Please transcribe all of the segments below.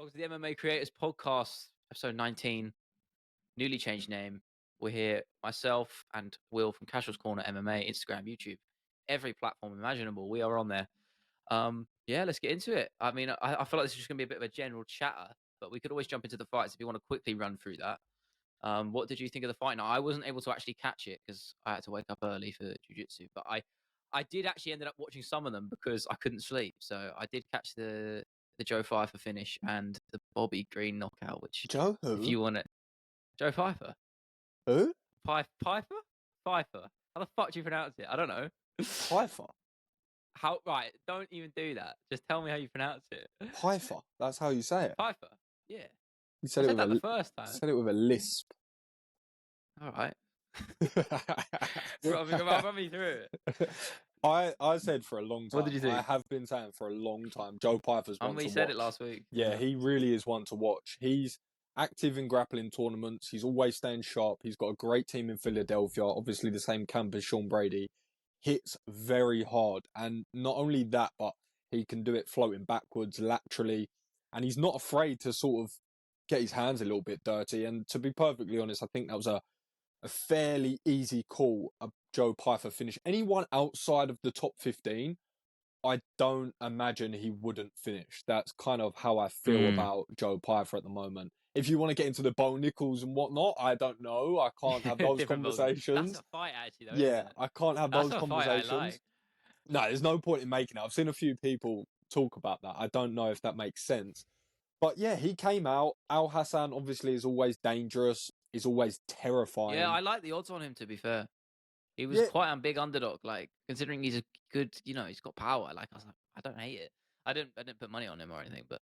Welcome to the MMA Creators Podcast, episode 19, newly changed name. We're here, myself and Will from Casuals Corner MMA, Instagram, YouTube, every platform imaginable. We are on there. Yeah, let's get into it. I mean, I feel like this is just going to be a bit of a general chatter, but we could always jump into the fights if you want to quickly run through that. What did you think of the fight? Now, I wasn't able to actually catch it because I had to wake up early for jiu-jitsu, but I did actually ended up watching some of them because I couldn't sleep. So I did catch the Joe Pfeiffer finish and the Bobby Green knockout, which Joe who? if you want it, Joe Pfeiffer. Who? Pfeiffer? Pfeiffer. How the fuck do you pronounce it? I don't know. Pfeiffer. How? Right, don't even do that. Just tell me how you pronounce it. Pfeiffer. That's how you say it. Pfeiffer. Yeah. You I said it said with that the first time. Said it with a lisp. All right. Run me through it. I said for a long time. What did you think? I have been saying for a long time. Joe Pfeiffer's one to watch. We said it last week. Yeah, he really is one to watch. He's active in grappling tournaments. He's always staying sharp. He's got a great team in Philadelphia. Obviously, the same camp as Sean Brady. Hits very hard, and not only that, but he can do it floating backwards, laterally, and he's not afraid to sort of get his hands a little bit dirty. And to be perfectly honest, I think that was a fairly easy call, a Joe Pfeiffer finish. Anyone outside of the top 15, I don't imagine he wouldn't finish. That's kind of how I feel about Joe Pfeiffer at the moment. If you want to get into the Bo Nichols and whatnot, I don't know. I can't have those conversations. That's a fight, actually, though. Yeah, I can't have those conversations. Fight I like. No, there's no point in making it. I've seen a few people talk about that. I don't know if that makes sense. But yeah, he came out. Al Hassan obviously is always dangerous, is always terrifying. Yeah, I like the odds on him, to be fair. He was quite a big underdog, like, considering he's a good, he's got power. Like, I was like, I don't hate it. I didn't put money on him or anything, but,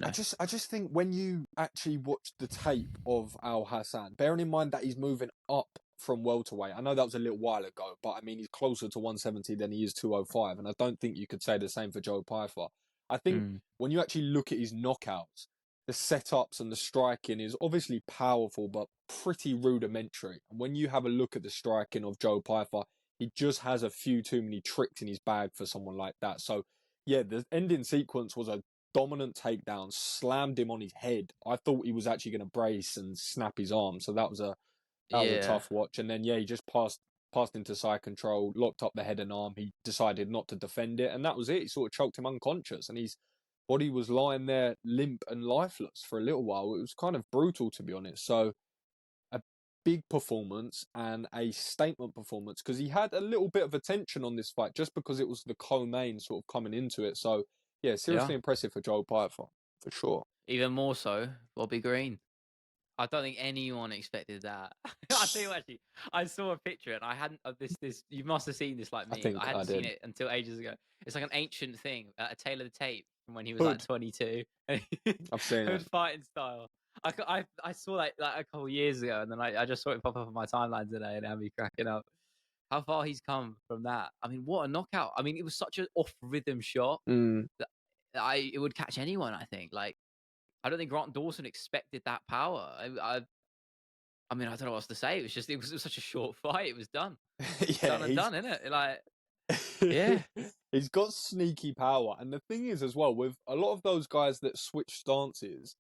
I just think when you actually watch the tape of Al Hassan, bearing in mind that he's moving up from welterweight, I know that was a little while ago, but I mean, he's closer to 170 than he is 205, and I don't think you could say the same for Joe Pfeiffer. I think when you actually look at his knockouts, the setups and the striking is obviously powerful, but pretty rudimentary. And when you have a look at the striking of Joe Pfeiffer, he just has a few too many tricks in his bag for someone like that. So, yeah, the ending sequence was a dominant takedown, slammed him on his head. I thought he was actually going to brace and snap his arm. So that was a tough watch. And then, he just passed into side control, locked up the head and arm. He decided not to defend it. And that was it. He sort of choked him unconscious. And his body was lying there limp and lifeless for a little while. It was kind of brutal, to be honest. So a big performance and a statement performance, because he had a little bit of attention on this fight just because it was the co-main sort of coming into it. So, yeah, seriously impressive for Joe Pfeiffer, for sure. Even more so, Bobby Green. I don't think anyone expected that. I tell you what, actually, I saw a picture and I hadn't. This you must have seen this like me. I hadn't seen it until ages ago. It's like an ancient thing, a tale of the tape from when he was like 22. I've seen it. Fighting style. I saw that like a couple of years ago, and then I just saw it pop up on my timeline today, and it had me cracking up. How far he's come from that. I mean, what a knockout. I mean, it was such an off-rhythm shot that it would catch anyone, I think. Like, I don't think Grant Dawson expected that power. I mean, I don't know what else to say. It was such a short fight. It was done. Done and done, isn't it? Like, yeah. He's got sneaky power. And the thing is as well, with a lot of those guys that switch stances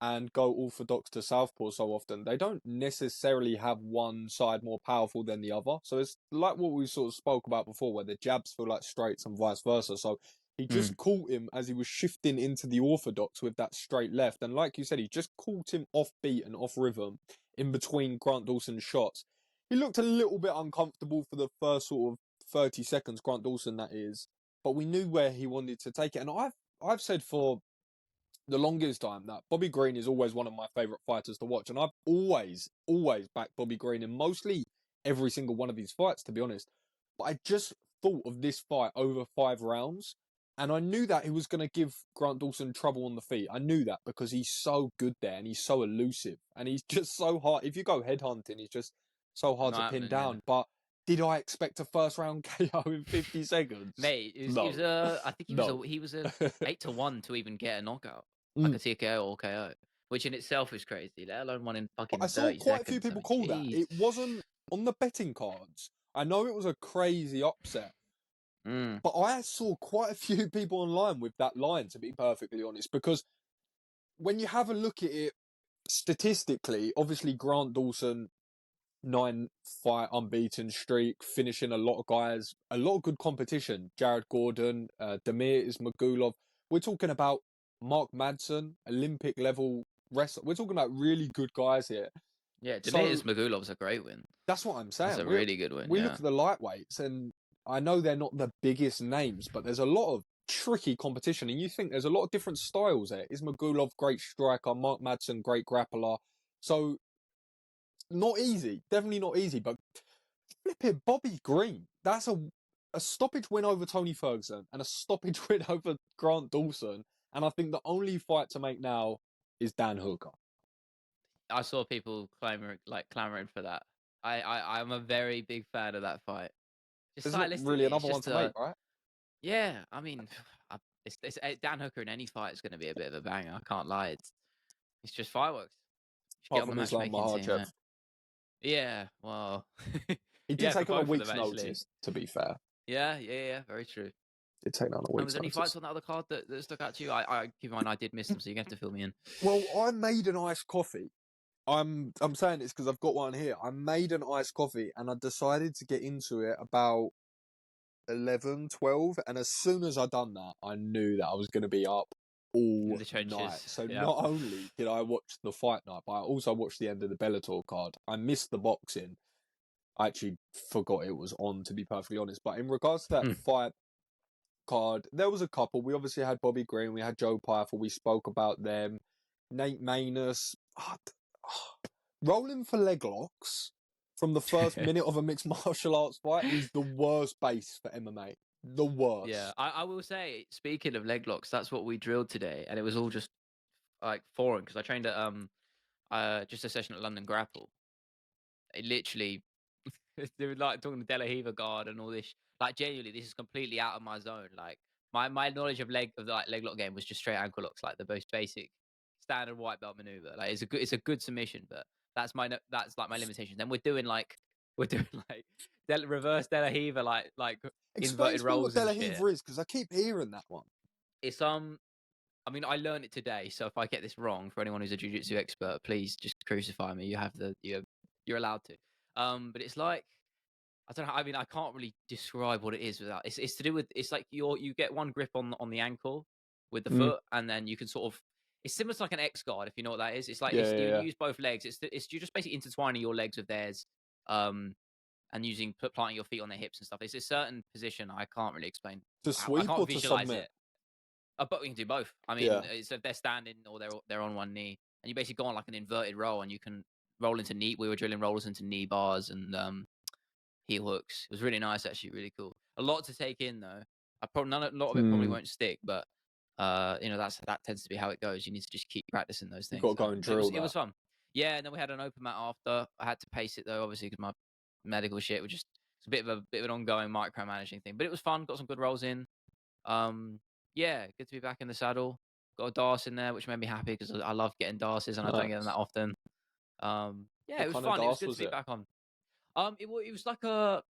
and go orthodox to southpaw so often, they don't necessarily have one side more powerful than the other. So it's like what we sort of spoke about before, where the jabs feel like straights and vice versa. So he just caught him as he was shifting into the orthodox with that straight left. And like you said, he just caught him off beat and off rhythm in between Grant Dawson's shots. He looked a little bit uncomfortable for the first sort of 30 seconds, Grant Dawson that is. But we knew where he wanted to take it. And I've said for the longest time that Bobby Green is always one of my favourite fighters to watch. And I've always backed Bobby Green in mostly every single one of his fights, to be honest. But I just thought of this fight over 5 rounds. And I knew that he was going to give Grant Dawson trouble on the feet. I knew that because he's so good there and he's so elusive. And he's just so hard. If you go headhunting, he's just so hard to pin down. Yeah. But did I expect a first round KO in 50 seconds? Mate, I think he was a 8-1 to even get a knockout. Like a TKO or KO, which in itself is crazy, let alone one in fucking 30 seconds. I saw quite a few people call that. It wasn't on the betting cards. I know it was a crazy upset. But I saw quite a few people online with that line, to be perfectly honest, because when you have a look at it statistically, obviously Grant Dawson 9-fight unbeaten streak, finishing a lot of guys, a lot of good competition. Jared Gordon, Demir Ismagulov. We're talking about Mark Madsen, Olympic level wrestler. We're talking about really good guys here. Yeah, So Demetrius Magulov's a great win. that's what I'm That's saying. a really good win. We Yeah. look at the lightweights, and I know they're not the biggest names, but there's a lot of tricky competition, and you think there's a lot of different styles there. Ismagulov, great striker. Mark Madsen, great grappler. So not easy, definitely not easy. But flipping Bobby Green, that's a stoppage win over Tony Ferguson and a stoppage win over Grant Dawson. And I think the only fight to make now is Dan Hooker. I saw people clamoring for that. I'm a very big fan of that fight. Just There's not really stylistically, it's another one just to make, right? yeah. I mean, it's Dan Hooker in any fight is going to be a bit of a banger. I can't lie. It's just fireworks. Just get Apart on the from Islam matchmaking team. Makhachev. Yeah, well, He did yeah, take for on a both of week's them, actually. notice, to be fair. Yeah, very true. Did take down a And week's was there any notice. fights on that other card that stuck out to you? I keep in mind I did miss them, so you're going to have to fill me in. Well, I made an iced coffee. I'm saying this because I've got one here. I made an iced coffee and I decided to get into it about 11, 12. And as soon as I done that, I knew that I was going to be up all In the trenches. night. So Yeah. not only did I watch the fight night, but I also watched the end of the Bellator card. I missed the boxing. I actually forgot it was on, to be perfectly honest. But in regards to that fight card, there was a couple. We obviously had Bobby Green. We had Joe Pyfer. We spoke about them. Nate Maness. Rolling for leg locks from the first minute of a mixed martial arts fight is the worst base for MMA. The worst. Yeah, I will say, speaking of leg locks, that's what we drilled today, and it was all just like foreign because I trained at just a session at London Grapple. It literally they were like talking to De La Riva guard and all this. Like genuinely, this is completely out of my zone. Like my knowledge of leg lock game was just straight ankle locks, like the most basic standard white belt maneuver. Like it's a good submission, but that's like my limitation. Then we're doing like reverse De La Riva, like Explain inverted to me what rolls De La and shit. Riva is, because I keep hearing that one. It's I mean, I learned it today, so if I get this wrong, for anyone who's a jiu-jitsu expert, please just crucify me. You're allowed to. But it's like, I don't know. I mean, I can't really describe what it is without. It's to do with. It's like you get one grip on the ankle with the foot, and then you can sort of. It's similar to like an X guard, if you know what that is. It's like you use both legs. It's you're just basically intertwining your legs with theirs, and planting your feet on their hips and stuff. It's a certain position I can't really explain. To sweep I can't or to visualize submit? it. But we can do both. I mean, it's if they're standing or they're on one knee, and you basically go on like an inverted roll, and you can roll into knee. We were drilling rollers into knee bars and heel hooks. It was really nice, actually, really cool. A lot to take in though. A lot of it probably won't stick, but that tends to be how it goes. You need to just keep practicing those things. You've got to go and drill. It was fun. Yeah, and then we had an open mat after. I had to pace it though, obviously, because my medical shit was just it's a bit of an ongoing micromanaging thing. But it was fun. Got some good rolls in. Yeah, good to be back in the saddle. Got a DARS in there, which made me happy because I love getting DARSes and I don't get them that often. Yeah, it was fun. It was good to be back on. It was like no,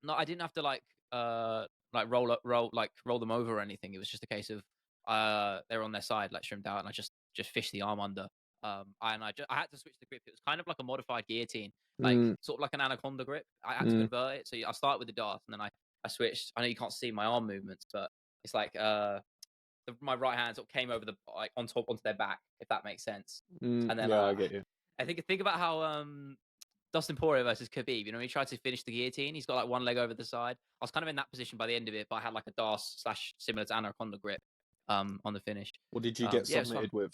I didn't have to roll them over or anything. It was just a case of they were on their side, like shrimped out, and I just fished the arm under. And I had to switch the grip. It was kind of like a modified guillotine, like sort of like an anaconda grip. I had to convert it. So I started with the DARS, and then I switched. I know you can't see my arm movements, but it's like my right hand sort of came over onto their back, if that makes sense. And then I get you. I think about how Dustin Poirier versus Khabib. You know, he tried to finish the guillotine. He's got like one leg over the side. I was kind of in that position by the end of it, but I had like a DARS / similar to anaconda grip on the finish. What did you get submitted with?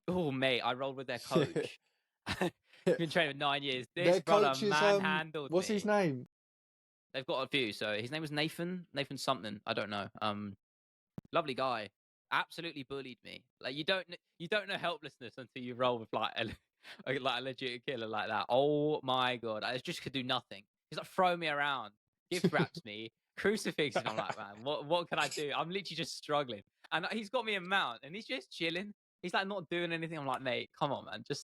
Oh mate, I rolled with their coach. Been training for 9 years. This their brother coach is, manhandled what's me. his name? They've got a few. So his name was Nathan something. I don't know. Lovely guy. Absolutely bullied me. Like you don't know helplessness until you roll with like a legit killer like that. Oh my god, I just could do nothing. He's like throwing me around, gift wraps me, crucifixes. I'm like, man, what can I do? I'm literally just struggling. And he's got me a mount, and he's just chilling. He's like not doing anything. I'm like, mate, come on, man, just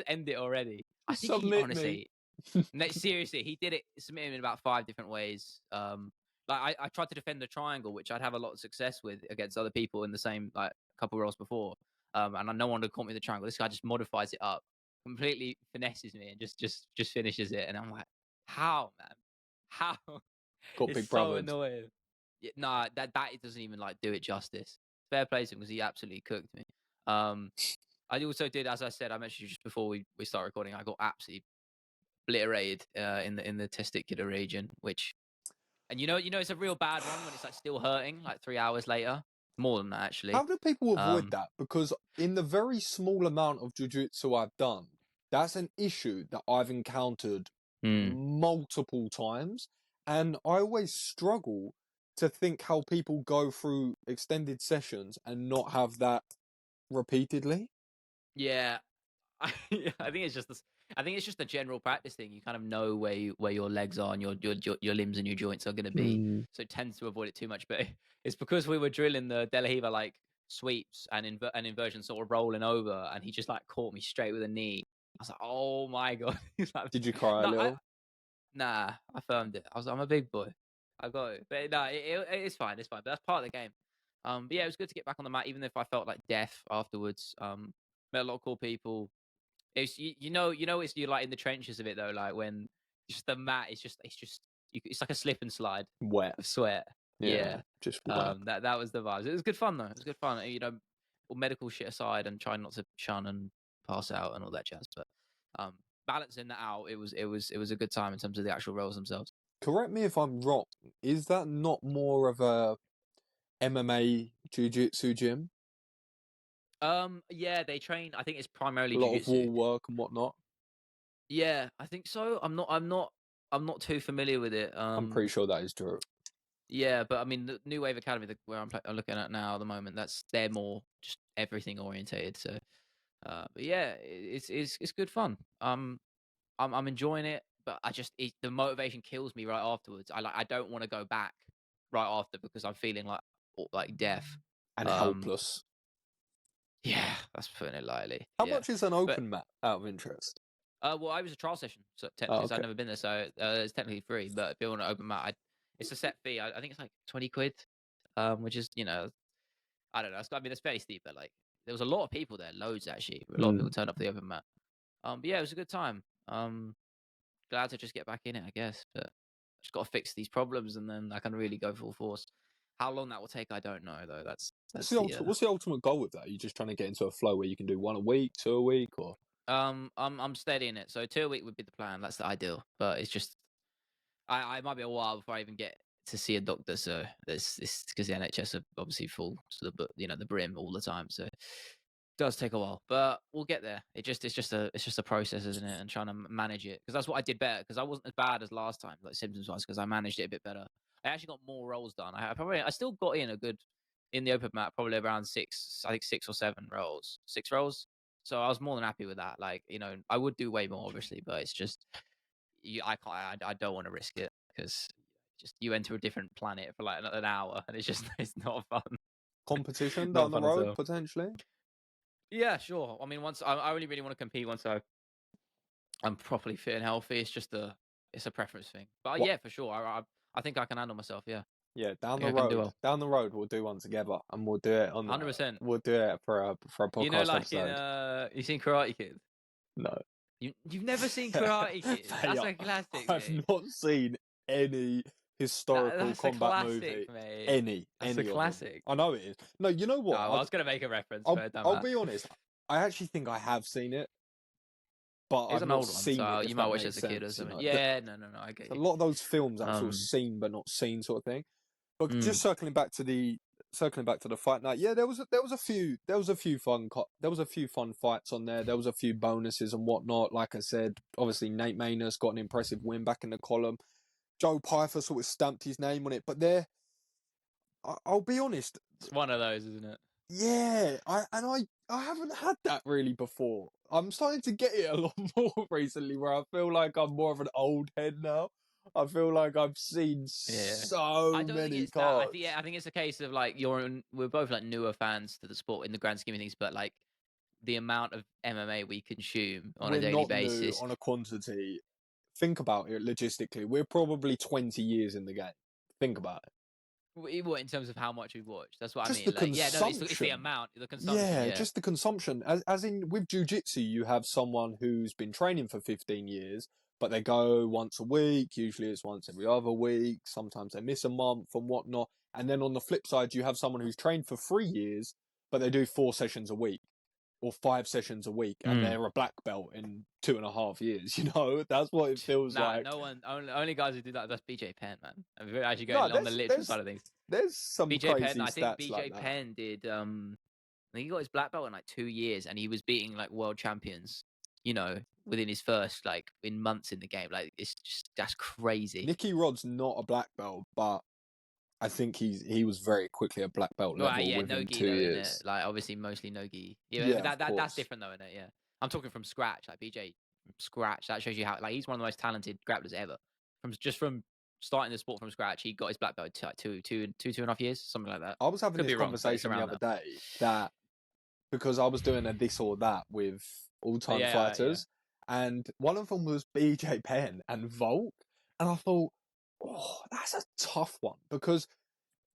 end it already. I think he honestly, no, seriously, he did it. Submitted him in about 5 different ways. Like I tried to defend the triangle, which I'd have a lot of success with against other people in the same like couple roles before. and no one would have caught me in the triangle. This guy just modifies it up, completely finesses me, and just finishes it. And I'm like, how, man? How? Got It's big so brothers. annoying. Yeah, nah, that it doesn't even like do it justice. Fair play to him because he absolutely cooked me. I also did, as I said, I mentioned just before we start recording, I got absolutely obliterated in the testicular region, which, and it's a real bad one when it's like still hurting like 3 hours later. More than that, actually. How do people avoid Um, that? Because in the very small amount of jiu-jitsu I've done, that's an issue that I've encountered mm, multiple times. And I always struggle to think how people go through extended sessions and not have that repeatedly. yeah, I think it's just this. I think it's just a general practice thing. You kind of know where your legs are and your limbs and your joints are going to be, Mm. so it tends to avoid it too much. But it's because we were drilling the De La Riva like sweeps and inversion sort of rolling over, and he just like caught me straight with a knee. I was like, oh my god. He's like, Did you cry a no, little? I firmed it. I'm a big boy. I got it. But no, it's fine. It's fine. But that's part of the game. But yeah, it was good to get back on the mat, even if I felt like death afterwards. Met a lot of cool people. It's it's you like in the trenches of it though, like when just the mat is it's like a slip and slide Wet. of sweat. Yeah, Yeah. just wet. That was the vibes. It was good fun though. It was good fun. All medical shit aside and trying not to shun and pass out and all that jazz. But balancing that out, it was a good time in terms of the actual roles themselves. Correct me if I'm wrong. Is that not more of a MMA jiu-jitsu gym? Yeah, they train. I think it's primarily A lot of wall jujitsu. work and whatnot. Yeah, I think so. I'm not too familiar with it. I'm pretty sure that is true. Yeah, but I mean, the New Wave Academy, where I'm looking at now at the moment, they're more just everything orientated. So, but yeah, it's good fun. I'm enjoying it, but the motivation kills me right afterwards. I don't want to go back right after because I'm feeling like death. And Um, helpless. yeah, that's putting it lightly. How Yeah, much is an but open mat out of interest? well, I was a trial session, so Oh, technically, so I'd okay. never been there, so it's technically free. But if you want to open mat, it's a set fee. I think it's like 20 quid, which is I don't know. I mean, it's fairly steep, but like there was a lot of people there, loads actually. A lot of people Mm. turned up for the open mat. But yeah, it was a good time. Glad to just get back in it, I guess. But just got to fix these problems, and then I can really go full force. How long that will take, I don't know though. What's the ultimate goal with that? Are you just trying to get into a flow where you can do one a week, two a week, or? I'm steadying it. So 2 a week would be the plan. That's the ideal. But it's just I might be a while before I even get to see a doctor. So this because the NHS are obviously full to the brim all the time. So it does take a while, but we'll get there. It's just a process, isn't it? And trying to manage it because that's what I did better because I wasn't as bad as last time, like symptoms wise, because I managed it a bit better. I actually got more rolls done. I still got in the open mat probably around six. I think 6 or 7 rolls, 6 rolls. So I was more than happy with that. Like I would do way more obviously, but it's just I can't. I don't want to risk it because just you enter a different planet for like an hour, and it's not fun. Competition down Not the fun at road, all. potentially? Yeah, sure. I mean, once I only really want to compete once I'm properly fit and healthy. It's a preference thing. But What? yeah, for sure. I think I can handle myself. Yeah, Yeah, I think I can do well. down the road, we'll do one together, and we'll do it 100%. we'll do it for a podcast Like in episode. you seen Karate Kid? No, You've never seen Karate Kid? Hey, That's a classic, I've mate. not seen any historical That's a combat movie. classic, mate. That's a Any of them. classic. I know it is. No, you know No, what? I was gonna make a reference, I'll but it don't I'll matter. be honest. I actually think I have seen it, but It's I've an not old one, seen so it. If you might that watch it makes as a kid or sense, something. Yeah, no, I get a you. lot of those films I've sort of Um, seen but not seen, sort of thing. But mm, just circling back to the fight night, yeah, there was a few fun fights on there. There was a few bonuses and whatnot. Like I said, obviously Nate Manus got an impressive win back in the column. Joe Pyfer sort of stamped his name on it, but I'll be honest, it's one of those, isn't it? yeah, I haven't had that really before. I'm starting to get it a lot more recently, where I feel like I'm more of an old head now. I feel like I've seen Yeah. so I don't think many it's that. cards. I think it's a case of like we're both like newer fans to the sport in the grand scheme of things, but like the amount of MMA we consume on a We're daily not new basis. on a quantity. Think about it logistically. We're probably 20 years in the game. Think about it. What in terms of how much we've watched? That's what I Just mean. the Like, yeah, no, it's the consumption. amount, the consumption. Yeah, Yeah, just the consumption. As in with jiu-jitsu, you have someone who's been training for 15 years, but they go once a week. Usually it's once every other week. Sometimes they miss a month and whatnot. And then on the flip side, you have someone who's trained for 3 years, but they do 4 sessions a week or 5 sessions a week, and they're a black belt in 2.5 years. That's what it feels Nah, like. no one. Only guys who do that. That's BJ Penn, man. I mean, we're actually No, going on the literal side of things. there's some BJ crazy Penn. I think stats BJ like that. Penn did. I think he got his black belt in like 2 years, and he was beating like world champions. Within his first in months in the game. Like that's crazy. Nicky Rod's not a black belt, but I think he was very quickly a black belt Well, level yeah, within no-gi 2 though, isn't years. it? Like obviously mostly no-gi. Yeah, Yeah, but of that's course. different though, isn't it? Yeah, I'm talking from scratch. Like BJ from scratch. That shows you how he's one of the most talented grapplers ever. From starting the sport from scratch, he got his black belt to like 2.5 years, something like that. I was having Could this be wrong, but it's conversation the around other that. day that because I was doing a this or that with all-time fighters, and one of them was BJ Penn and Volk, and I thought, oh, that's a tough one because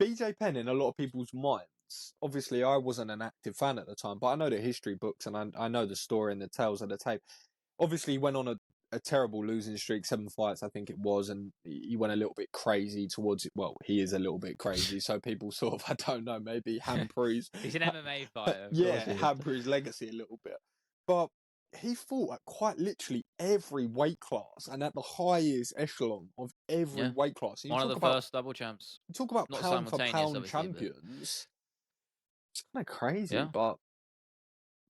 BJ Penn in a lot of people's minds. Obviously, I wasn't an active fan at the time, but I know the history books and I know the story and the tales of the tape. Obviously, he went on a terrible losing streak, 7 fights, I think it was, and he went a little bit crazy towards it. Well, he is a little bit crazy, so people sort of, I don't know, maybe hamper his... He's an MMA fighter, of yeah, course he is. hamper his legacy a little bit. But he fought at quite literally every weight class and at the highest echelon of every weight class. And One of the first double champs. you talk about Not pound for simultaneous, pound obviously, champions. It's kind of crazy, Yeah. but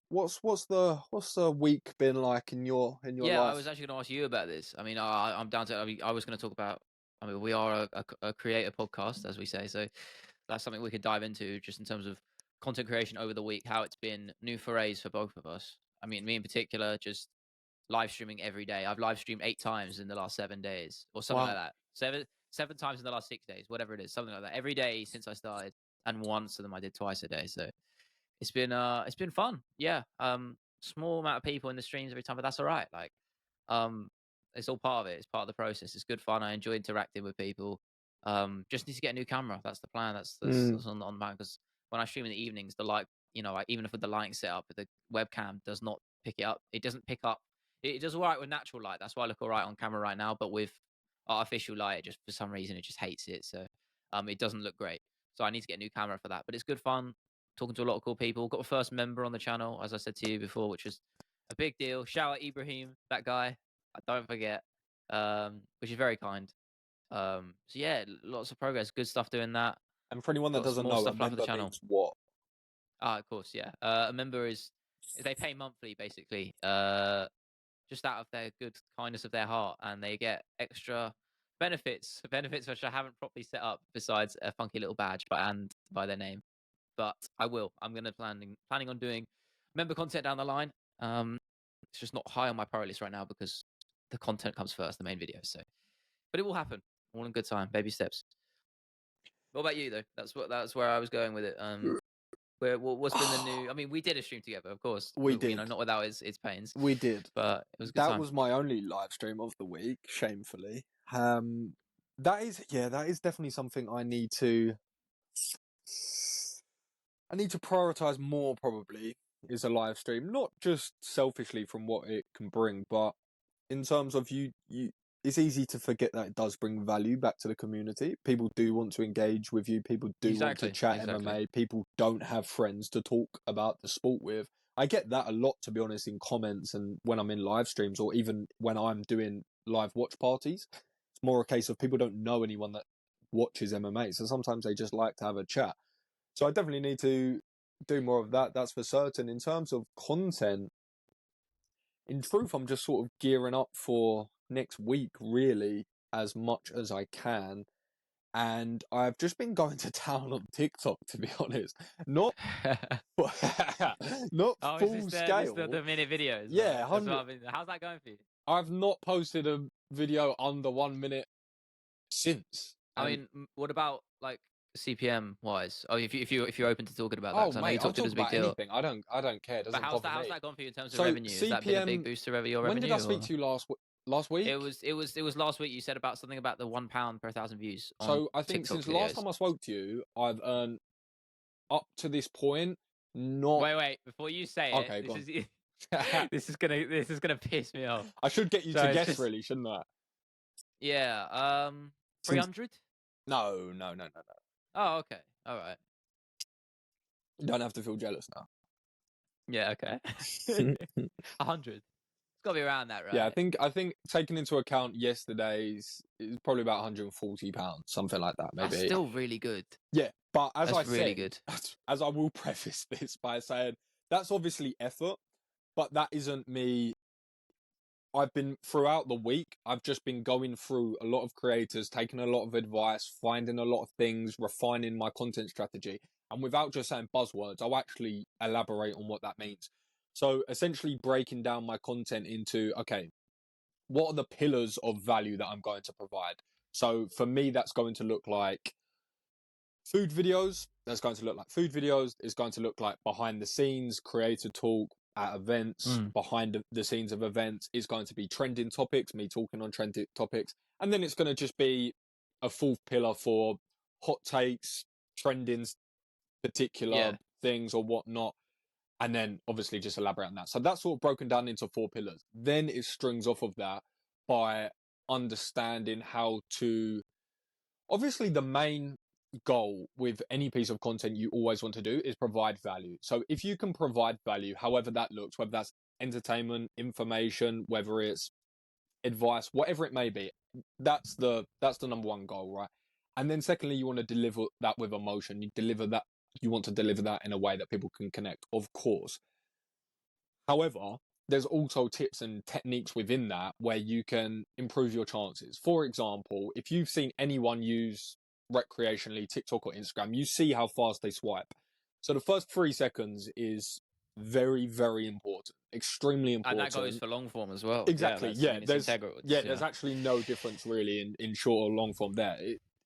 what's the week been like in your Yeah, life? I was actually going to ask you about this. I mean, I'm down to. I was going to talk about. I mean, we are a creator podcast, as we say, so that's something we could dive into just in terms of content creation over the week. How it's been new forays for both of us. I mean, me in particular, just live streaming every day. I've live streamed 8 times in the last 7 days, or something like that. Seven times in the last 6 days, whatever it is, something like that. Every day since I started, and once of them I did twice a day. So it's been fun. Yeah. Small amount of people in the streams every time, but that's all right. Like, it's all part of it. It's part of the process. It's good fun. I enjoy interacting with people. Just need to get a new camera. That's the plan. That's on the plan, because when I stream in the evenings, the light, even if with the lighting set up, the webcam does not pick it up. It doesn't pick up. It does all right with natural light. That's why I look all right on camera right now. But with artificial light, it just for some reason it just hates it. So it doesn't look great. So I need to get a new camera for that. But it's good fun. Talking to a lot of cool people. Got a first member on the channel, as I said to you before, which was a big deal. Shout out Ibrahim, that guy. Don't forget, which is very kind. So yeah, lots of progress. Good stuff doing that. And for anyone that doesn't more know, stuff a for the member channel. means what? Of course, yeah. A member is they pay monthly, basically. Just out of their good kindness of their heart, and they get extra benefits which I haven't properly set up, besides a funky little badge and by their name. But I'm gonna planning on doing member content down the line. It's just not high on my priority list right now because the content comes first, the main video. So, but it will happen, all in good time, baby steps. What about you though? That's where I was going with it. What's been the new? I mean, we did a stream together, of course. We did. Not without its pains. We did, but it was a good that time. was my only live stream of the week, shamefully. That is definitely something I need to prioritize more. Probably is a live stream, not just selfishly from what it can bring, but in terms of you. It's easy to forget that it does bring value back to the community. People do want to engage with you. People do want to chat MMA. People don't have friends to talk about the sport with. I get that a lot, to be honest, in comments and when I'm in live streams, or even when I'm doing live watch parties. It's more a case of people don't know anyone that watches MMA, so sometimes they just like to have a chat. So I definitely need to do more of that, that's for certain. In terms of content, in truth, I'm just sort of gearing up for next week, really, as much as I can. And I've just been going to town on TikTok, to be honest. Not full scale. The minute videos. Yeah, how's that going for you? I've not posted a video under 1 minute since. I mean, what about like CPM wise? Oh, if you're open to talking about that, I know you talked about big deal. Anything. I don't care. It doesn't but how's bother that gone for you in terms of so revenue? CPM, has that been a big boost to your revenue? When did I speak to you last? last week. It was last week. You said about something about the £1 per 1,000 views on So I think TikTok since videos. last time I spoke to you, I've earned up to this point. Not Wait. Before you say okay. it, Go on. this is gonna piss me off. I should get you So to it's guess, just really, shouldn't I? yeah. Since 300. no. Oh, okay. All right. You don't have to feel jealous now. Yeah. Okay. 100. It's got to be around that, right? Yeah, I think taking into account yesterday's, it's probably about £140, something like that, maybe. That's still really good. Yeah, but as That's I really said, good. as I will preface this by saying, that's obviously effort, but that isn't me. I've been throughout the week, I've just been going through a lot of creators, taking a lot of advice, finding a lot of things, refining my content strategy. And without just saying buzzwords, I'll actually elaborate on what that means. So essentially breaking down my content into, okay, what are the pillars of value that I'm going to provide? So for me, that's going to look like food videos. That's going to look like food videos. It's going to look like behind the scenes, creator talk at events, behind the scenes of events. It's going to be trending topics, me talking on trending topics. And then it's going to just be a fourth pillar for hot takes, trending particular things or whatnot. And then obviously just elaborate on that. So that's sort of broken down into 4 pillars. Then it strings off of that by understanding how to, obviously the main goal with any piece of content you always want to do is provide value. So if you can provide value, however that looks, whether that's entertainment, information, whether it's advice, whatever it may be, that's the number one goal, right? And then secondly, you want to deliver that with emotion. You want to deliver that in a way that people can connect, of course. However, there's also tips and techniques within that where you can improve your chances. For example, if you've seen anyone use recreationally TikTok or Instagram, you see how fast they swipe. So the first 3 seconds is very, very important, extremely important. And that goes for long form as well. Exactly. Yeah, I mean, it's integral. There's actually no difference really in short or long form there.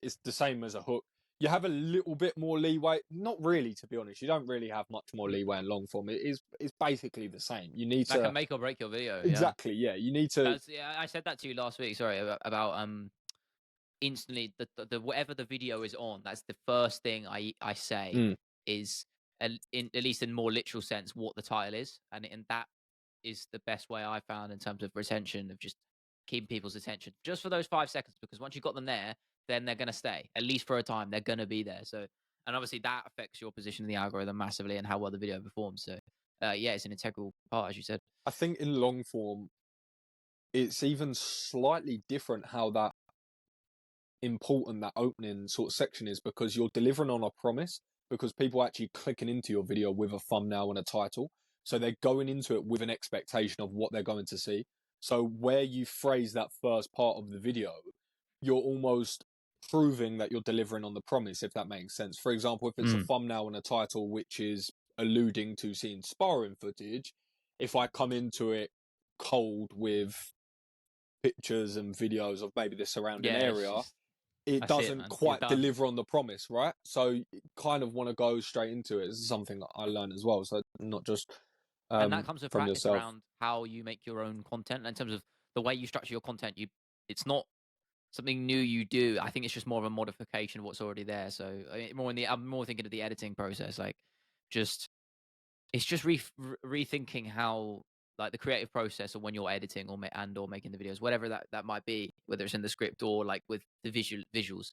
It's the same as a hook. You have a little bit more leeway. Not really, to be honest. You don't really have much more leeway in long form. It's basically the same. You need that can make or break your video. Exactly. Yeah. You need to. I said that to you last week. Sorry about instantly the whatever the video is on. That's the first thing I say is at least in more literal sense what the title is, and that is the best way I found in terms of retention, of just keeping people's attention just for those 5 seconds, because once you've got them there, then they're going to stay, at least for a time. They're going to be there. So, and obviously that affects your position in the algorithm massively and how well the video performs. So yeah, it's an integral part, as you said. I think in long form, it's even slightly different how that important that opening sort of section is, because you're delivering on a promise, because people are actually clicking into your video with a thumbnail and a title. So they're going into it with an expectation of what they're going to see. So where you phrase that first part of the video, you're almost proving that you're delivering on the promise, if that makes sense. For example, if it's a thumbnail and a title which is alluding to seeing sparring footage, if I come into it cold with pictures and videos of maybe the surrounding area, it doesn't quite deliver on the promise, right? So you kind of want to go straight into it. This is something that I learned as well. So not just and that comes with from practice yourself. Around how you make your own content. In terms of the way you structure your content, it's not something new you do. I think it's just more of a modification of what's already there. So I'm more thinking of the editing process, like it's just rethinking how, like, the creative process of when you're editing or making the videos, whatever that might be, whether it's in the script or like with the visuals.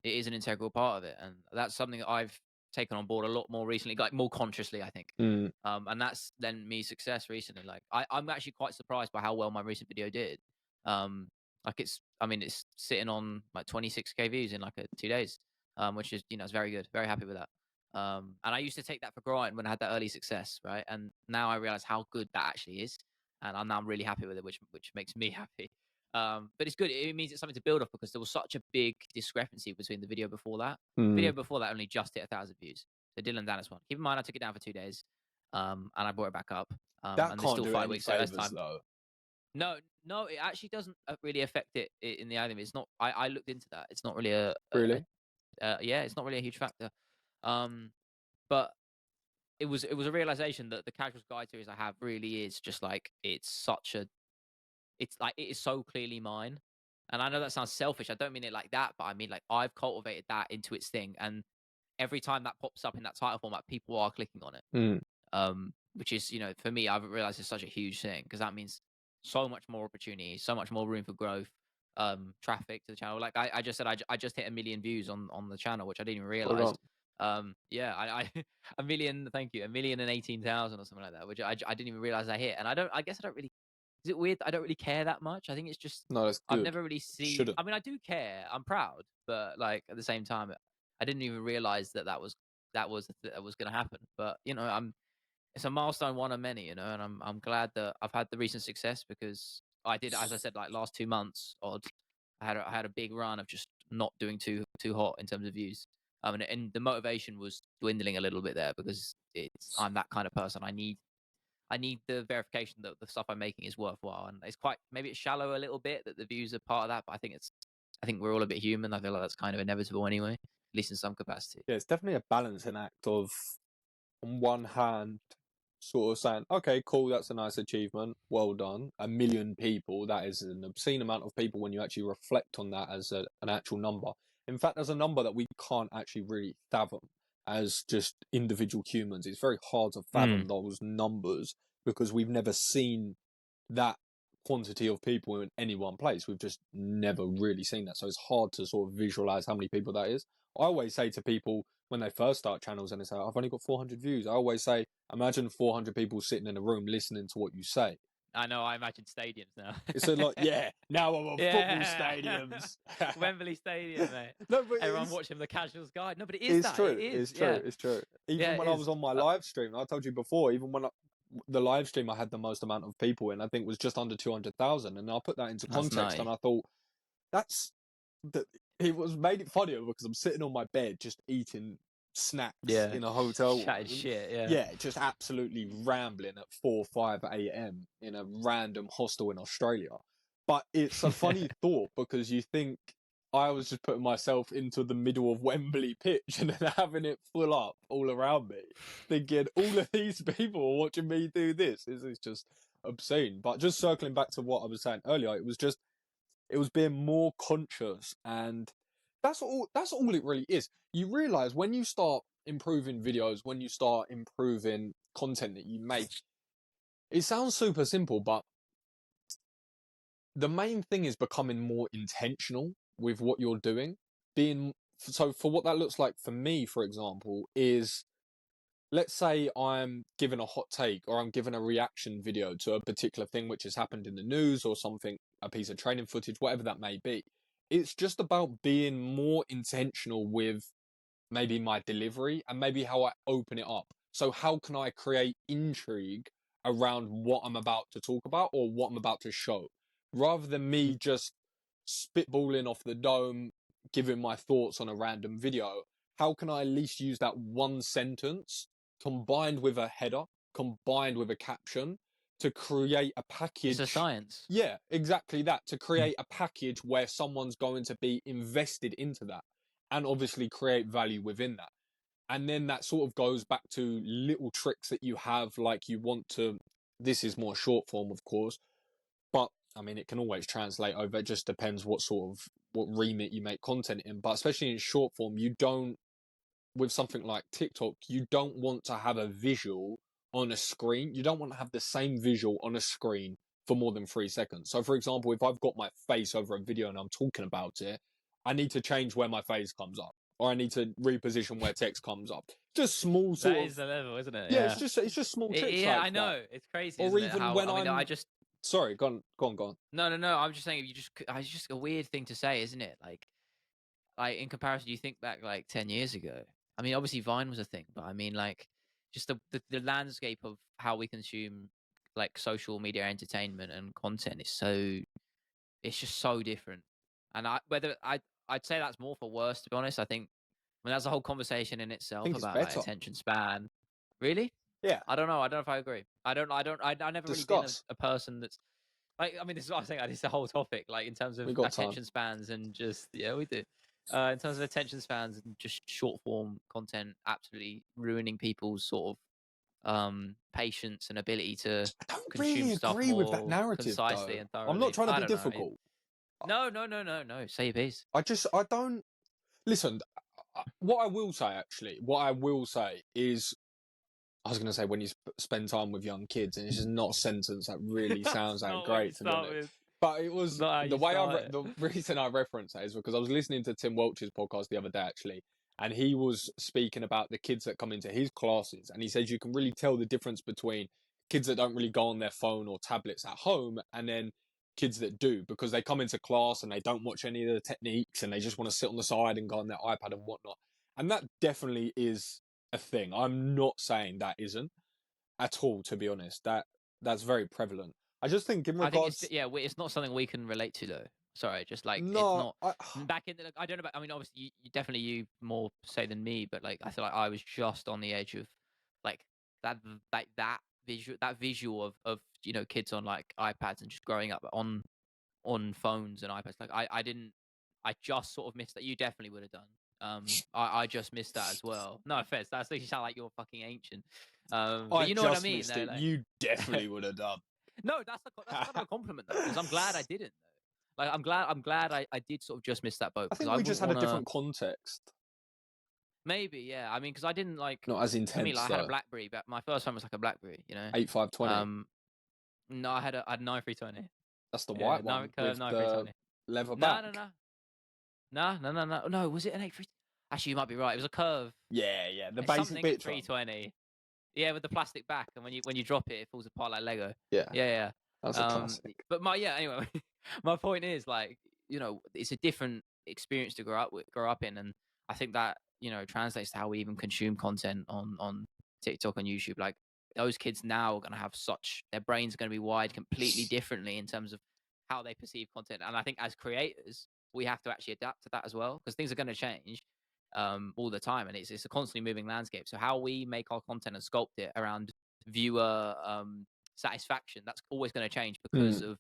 It is an integral part of it, and that's something that I've taken on board a lot more recently, like more consciously, I think. And that's lent me success recently. Like I'm actually quite surprised by how well my recent video did. Like it's sitting on like 26K views in like 2 days, which is, it's very good. Very happy with that. And I used to take that for granted when I had that early success, right? And now I realize how good that actually is, and I'm really happy with it, which makes me happy. But it's good. It means it's something to build off, because there was such a big discrepancy between the video before that. The video before that only just hit 1,000 views. The Dylan Dennis one. Keep in mind, I took it down for 2 days, and I brought it back up. That and can't still do 5 any weeks, so that's favors, time. though. No, it actually doesn't really affect it in the algorithm. It's not. I looked into that. It's not really Really? yeah, it's not really a huge factor. But it was a realization that the Casuals Guide series I have really is just like, it's such a it's like it is so clearly mine. And I know that sounds selfish. I don't mean it like that, but I mean like I've cultivated that into its thing. And every time that pops up in that title format, people are clicking on it. Which is, for me, I've realized it's such a huge thing because that means so much more opportunity, so much more room for growth, traffic to the channel. Like I just said, I just hit 1 million views on the channel, which I didn't even Well realize. done. Yeah, I 1 million, thank you, 1,018,000 or something like that, which I didn't even realize I hit. And I guess I don't really, is it weird? I don't really care that much. I think it's just, No, that's I've good. never really seen, Shouldn't. I mean, I do care. I'm proud, but like at the same time, I didn't even realize that was going to happen. But it's a milestone, one of many, and I'm glad that I've had the recent success because I did, as I said, like last 2 months odd, I had a big run of just not doing too hot in terms of views. And the motivation was dwindling a little bit there because I'm that kind of person. I need the verification that the stuff I'm making is worthwhile, and it's quite, maybe it's shallow a little bit that the views are part of that, but I think we're all a bit human. I feel like that's kind of inevitable anyway, at least in some capacity. Yeah, it's definitely a balancing act of, on one hand, sort of saying, okay, cool, that's a nice achievement, well done. 1 million people, that is an obscene amount of people when you actually reflect on that as an actual number. In fact, there's a number that we can't actually really fathom as just individual humans. It's very hard to fathom those numbers because we've never seen that quantity of people in any one place. We've just never really seen that. So it's hard to sort of visualize how many people that is. I always say to people when they first start channels and they say, I've only got 400 views, I always say, imagine 400 people sitting in a room listening to what you say. I know, I imagine stadiums now. It's like, yeah, now I'm on football Yeah. stadiums. Wembley Stadium, mate. No, but Everyone watching the casuals guide. No, but it is it's that. true. It is. It's true. Yeah. It's true. Even Yeah, it when I is. was on my live stream, I told you before, even when the live stream I had the most amount of people in, I think was just under 200,000. And I put that into That's context nice. and I thought, that's that it was made it funnier because I'm sitting on my bed just eating snacks in a hotel Chatting room. shit, yeah. Yeah, just absolutely rambling at 4 5 a.m. in a random hostel in Australia. But it's a funny thought because you think I was just putting myself into the middle of Wembley pitch and then having it full up all around me, thinking all of these people are watching me do this. This is just obscene. But just circling back to what I was saying earlier, it was being more conscious, and that's all it really is. You realize when you start improving videos, when you start improving content that you make, it sounds super simple, but the main thing is becoming more intentional with what you're doing. So for what that looks like for me, for example, is, let's say I'm giving a hot take or I'm giving a reaction video to a particular thing which has happened in the news or something, a piece of training footage, whatever that may be. It's just about being more intentional with maybe my delivery and maybe how I open it up. So how can I create intrigue around what I'm about to talk about or what I'm about to show, rather than me just spitballing off the dome, giving my thoughts on a random video? How can I at least use that one sentence combined with a header, combined with a caption, to create a package? It's a science. Yeah, exactly that. To create a package where someone's going to be invested into that and obviously create value within that. And then that sort of goes back to little tricks that you have, like you want to, this is more short form, of course, but I mean, it can always translate over. It just depends what remit you make content in. But especially in short form, you don't, with something like TikTok, you don't want to have a visual on a screen. You don't want to have the same visual on a screen for more than 3 seconds. So for example, if I've got my face over a video and I'm talking about it, I need to change where my face comes up, or I need to reposition where text comes up. Just small sort That of, is the level, isn't it? yeah, Yeah. it's just small tricks Yeah, like I know. that. It's crazy, Or isn't it? even How, when I mean, sorry, go on. No. I'm just saying, it's just a weird thing to say, isn't it? Like in comparison, you think back like 10 years ago. I mean, obviously Vine was a thing, but I mean, like, just the landscape of how we consume like social media entertainment and content is it's just so different. And I'd say that's more for worse, to be honest. I mean, that's a whole conversation in I itself think it's about like better. attention span. Really? Yeah. I don't know. I don't know if I agree. I've never really been Discuss. a person that's like, I mean, this is what I'm saying. This is the whole topic, like in terms We of got time. attention spans and just, yeah, we do. In terms of attention spans and just short form content, absolutely ruining people's sort of patience and ability to I don't consume really stuff agree with that more narrative, concisely though. and I'm not thoroughly. trying to I be don't know. difficult. No. Say your piece. I don't listen. What I will say, is, I was going to say when you spend time with young kids, and it's just not a sentence that really That's sounds that not what you great, to be start honest. with. But it was Not how the you way start it. the reason I reference that is because I was listening to Tim Welch's podcast the other day, actually, and he was speaking about the kids that come into his classes, and he says you can really tell the difference between kids that don't really go on their phone or tablets at home, and then kids that do, because they come into class and they don't watch any of the techniques and they just want to sit on the side and go on their iPad and whatnot. And that definitely is a thing. I'm not saying that isn't at all, to be honest. That's very prevalent. I just think in I think regards, it's not something we can relate to though. Sorry, just like it's no, not back in the. I don't know. I mean, obviously, you definitely you more say than me, but like I feel like I was just on the edge of like that visual of kids on like iPads and just growing up on phones and iPads. Like I didn't. I just sort of missed that. You definitely would have done. I just missed that as well. No offense. That's like you sound like you're fucking ancient. But I you know what I just mean, missed though. it. Like, You definitely would have done. no, that's kind of a compliment though, because I'm glad I didn't. Though. Like I'm glad I did sort of just miss that boat I because think I we just wouldn't had a want to. different context. Maybe yeah. I mean, because I didn't like. Not as For me, intense, like I had a though. BlackBerry, but my first phone was like a BlackBerry. 8520. No, I had 9320. That's the Yeah, white one curve with the 9320. leather No, back. no, no, no. Was it an 83? Actually, you might be right. It was a curve. Yeah. The It's basic something at bitch one. 320. Yeah, with the plastic back, and when you drop it, it falls apart like Lego. Yeah, Yeah. that's a classic. But anyway, my point is like it's a different experience to grow up in, and I think that translates to how we even consume content on TikTok and YouTube. Like those kids now are going to have their brains are going to be wired completely differently in terms of how they perceive content, and I think as creators we have to actually adapt to that as well because things are going to change all the time, and it's a constantly moving landscape. So how we make our content and sculpt it around viewer satisfaction, that's always going to change because of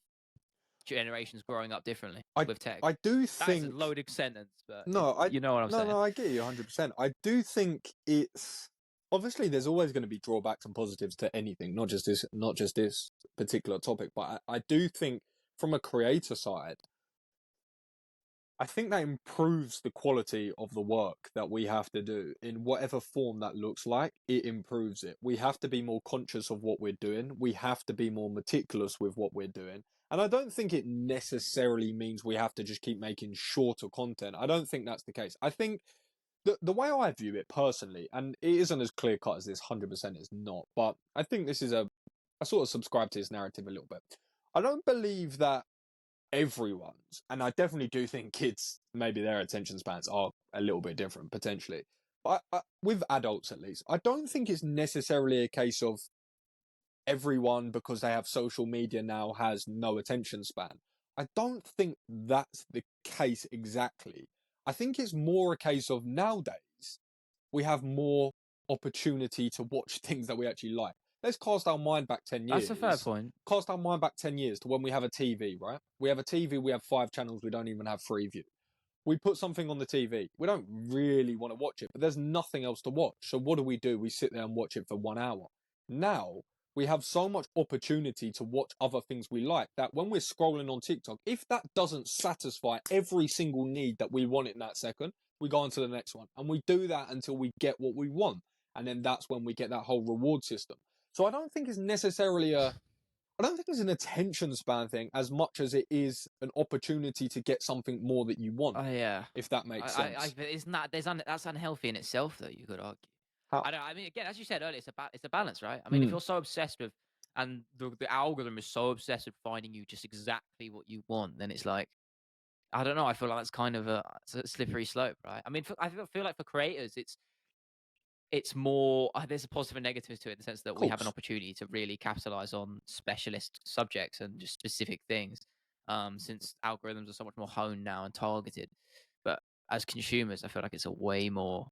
generations growing up differently with tech. I do That is a think loaded sentence, but no, you know what I'm saying. I get you 100%. I do think it's obviously there's always going to be drawbacks and positives to anything, not just this particular topic, but I do think from a creator side, I think that improves the quality of the work that we have to do in whatever form that looks like. It improves it. We have to be more conscious of what we're doing. We have to be more meticulous with what we're doing. And I don't think it necessarily means we have to just keep making shorter content. I don't think that's the case. I think the way I view it personally, and it isn't as clear cut as this 100% is not, but I think this is I sort of subscribe to this narrative a little bit. I don't believe that everyone's, and I definitely do think kids, maybe their attention spans are a little bit different potentially. But with adults at least, I don't think it's necessarily a case of everyone, because they have social media now, has no attention span. I don't think that's the case exactly. I think it's more a case of nowadays we have more opportunity to watch things that we actually like. Let's cast our mind back 10 years. That's a fair point. Cast our mind back 10 years to when we have a TV, right? We have a TV, we have 5 channels, we don't even have Freeview. We put something on the TV. We don't really want to watch it, but there's nothing else to watch. So what do? We sit there and watch it for 1 hour. Now, we have so much opportunity to watch other things we like that when we're scrolling on TikTok, if that doesn't satisfy every single need that we want in that second, we go on to the next one. And we do that until we get what we want. And then that's when we get that whole reward system. So I don't think it's necessarily I don't think it's an attention span thing as much as it is an opportunity to get something more that you want. Oh yeah, if that makes sense. Isn't that that's unhealthy in itself though? You could argue. How? I mean, again, as you said earlier, it's a balance, right? I mean, if you're so obsessed with, and the algorithm is so obsessed with finding you just exactly what you want, then it's like, I don't know. I feel like that's kind of it's a slippery slope, right? I mean, I feel like for creators, it's more there's a positive and negative to it in the sense that we have an opportunity to really capitalize on specialist subjects and just specific things, since algorithms are so much more honed now and targeted. But as consumers, I feel like it's a way more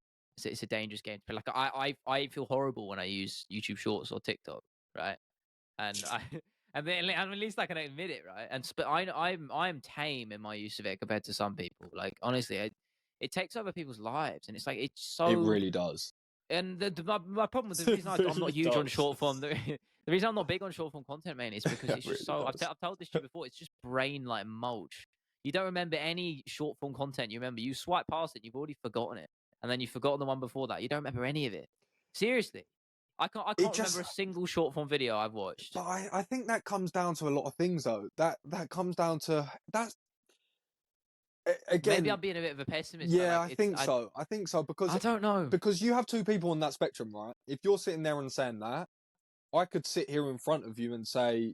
it's a dangerous game to play. Like I feel horrible when I use YouTube Shorts or TikTok, right? And I and then at least I can admit it, right? But I'm tame in my use of it compared to some people. Like honestly, it takes over people's lives, and it's like it's so It really does. And my problem with the reason I'm not really huge on does. short form, the reason I'm not big on short form content, man, is because It it's just really so. does. I've told this to you before. It's just brain like mulch. You don't remember any short form content. You remember you swipe past it, you've already forgotten it, and then you've forgotten the one before that. You don't remember any of it. Seriously, I It can't remember just, a single short form video I've watched. but I think that comes down to a lot of things though. That comes down to that's Maybe again. I'm being a bit of a pessimist, but Yeah, like I it's think so. I think so I don't know. because you have two people on that spectrum, right? If you're sitting there and saying that, I could sit here in front of you and say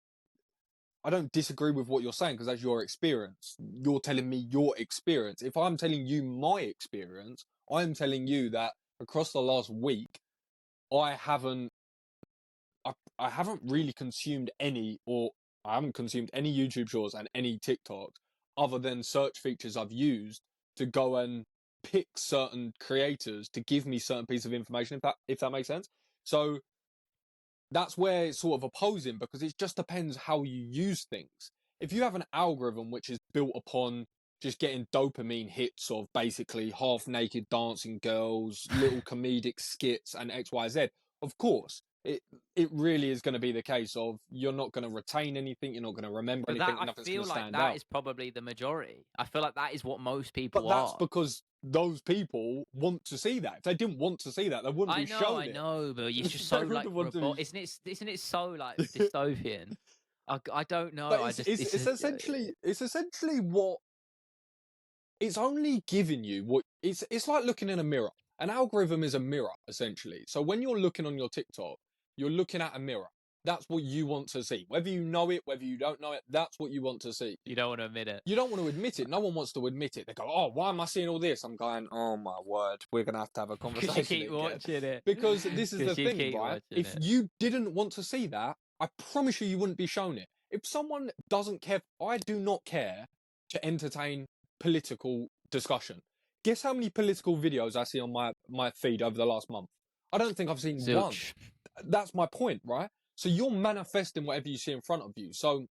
I don't disagree with what you're saying because that's your experience. You're telling me your experience. If I'm telling you my experience, I'm telling you that across the last week, I haven't, I haven't really consumed any, or I haven't consumed any YouTube shorts and any TikToks other than search features I've used to go and pick certain creators to give me certain piece of information. If that makes sense. So that's where it's sort of opposing because it just depends how you use things. If you have an algorithm which is built upon just getting dopamine hits of basically half naked dancing girls, little comedic skits, and XYZ, of course, it really is going to be the case of you're not going to retain anything, you're not going to remember But anything, that I nothing's going feel to like stand that out. is probably the majority. I feel like that is what most But people that's are. because those people want to see that. If they didn't want to see that, they wouldn't be shown I it. know, but it's just They so like wouldn't want to. isn't it so like dystopian? I don't know. But I just it's essentially what it's only giving you what it's like looking in a mirror. An algorithm is a mirror essentially. So when you're looking on your TikTok, you're looking at a mirror. That's what you want to see. Whether you know it, whether you don't know it, that's what you want to see. you don't want to admit it. You don't want to admit it. No one wants to admit it. They go, "Oh, why am I seeing all this?" I'm going, "Oh my word, we're gonna have a Because conversation you keep again." watching it. Because this is the Because you thing, keep right? watching If it. you didn't want to see that, I promise you wouldn't be shown it. If someone doesn't care, I do not care to entertain political discussion. Guess how many political videos I see on my feed over the last month? I don't think I've seen one. Zilch. That's my point, right? So you're manifesting whatever you see in front of you. So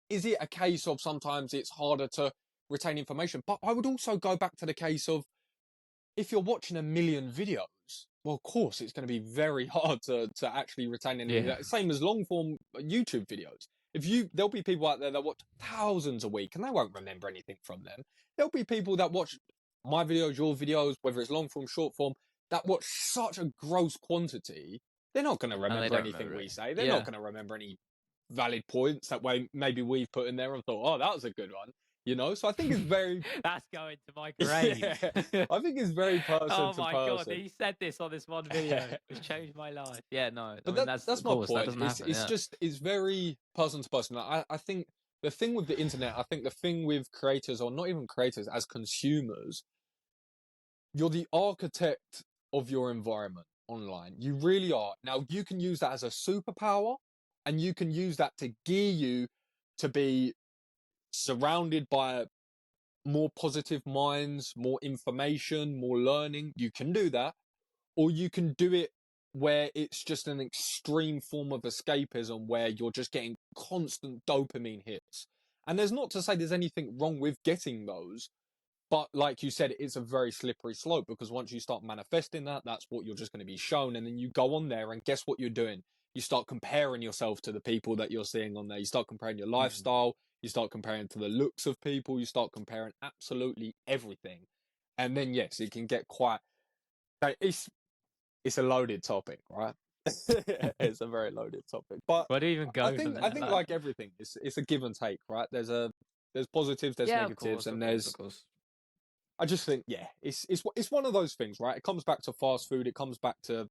is it a case of sometimes it's harder to retain information? But I would also go back to the case of if you're watching a million videos, well, of course, it's going to be very hard to actually retain anything. Yeah. Same as long form YouTube videos. There'll be people out there that watch thousands a week and they won't remember anything from them. There'll be people that watch my videos, your videos, whether it's long form, short form, that watch such a gross quantity. They're not going to And they remember don't anything remember we it. say. They're Yeah. not going to remember any valid points that way maybe we've put in there and thought, oh, that was a good one. So I think it's very That's going to my grave. yeah, I think it's very person Oh to my god, person. he said this on this one video. It's changed my life. Yeah, no. I But mean that's that's of my course that point. doesn't It's happen. it's Yeah. just it's very person to person. I think the thing with the internet, I think the thing with creators or not even creators as consumers, you're the architect of your environment online. You really are. Now you can use that as a superpower and you can use that to gear you to be surrounded by more positive minds, more information, more learning. You can do that. Or you can do it where it's just an extreme form of escapism where you're just getting constant dopamine hits. And there's not to say there's anything wrong with getting those, but like you said, it's a very slippery slope because once you start manifesting that, that's what you're just going to be shown. And then you go on there and guess what you're doing? You start comparing yourself to the people that you're seeing on there. You start comparing your lifestyle. You start comparing to the looks of people. You start comparing absolutely everything. And then, yes, it can get quite. It's a loaded topic, right? It's a very loaded topic. But Where do you even go I from think there? I think like everything, it's a give and take, right? There's positives, there's yeah, of negatives, course, and of course, of course. I just think, yeah, it's one of those things, right? It comes back to fast food, it comes back to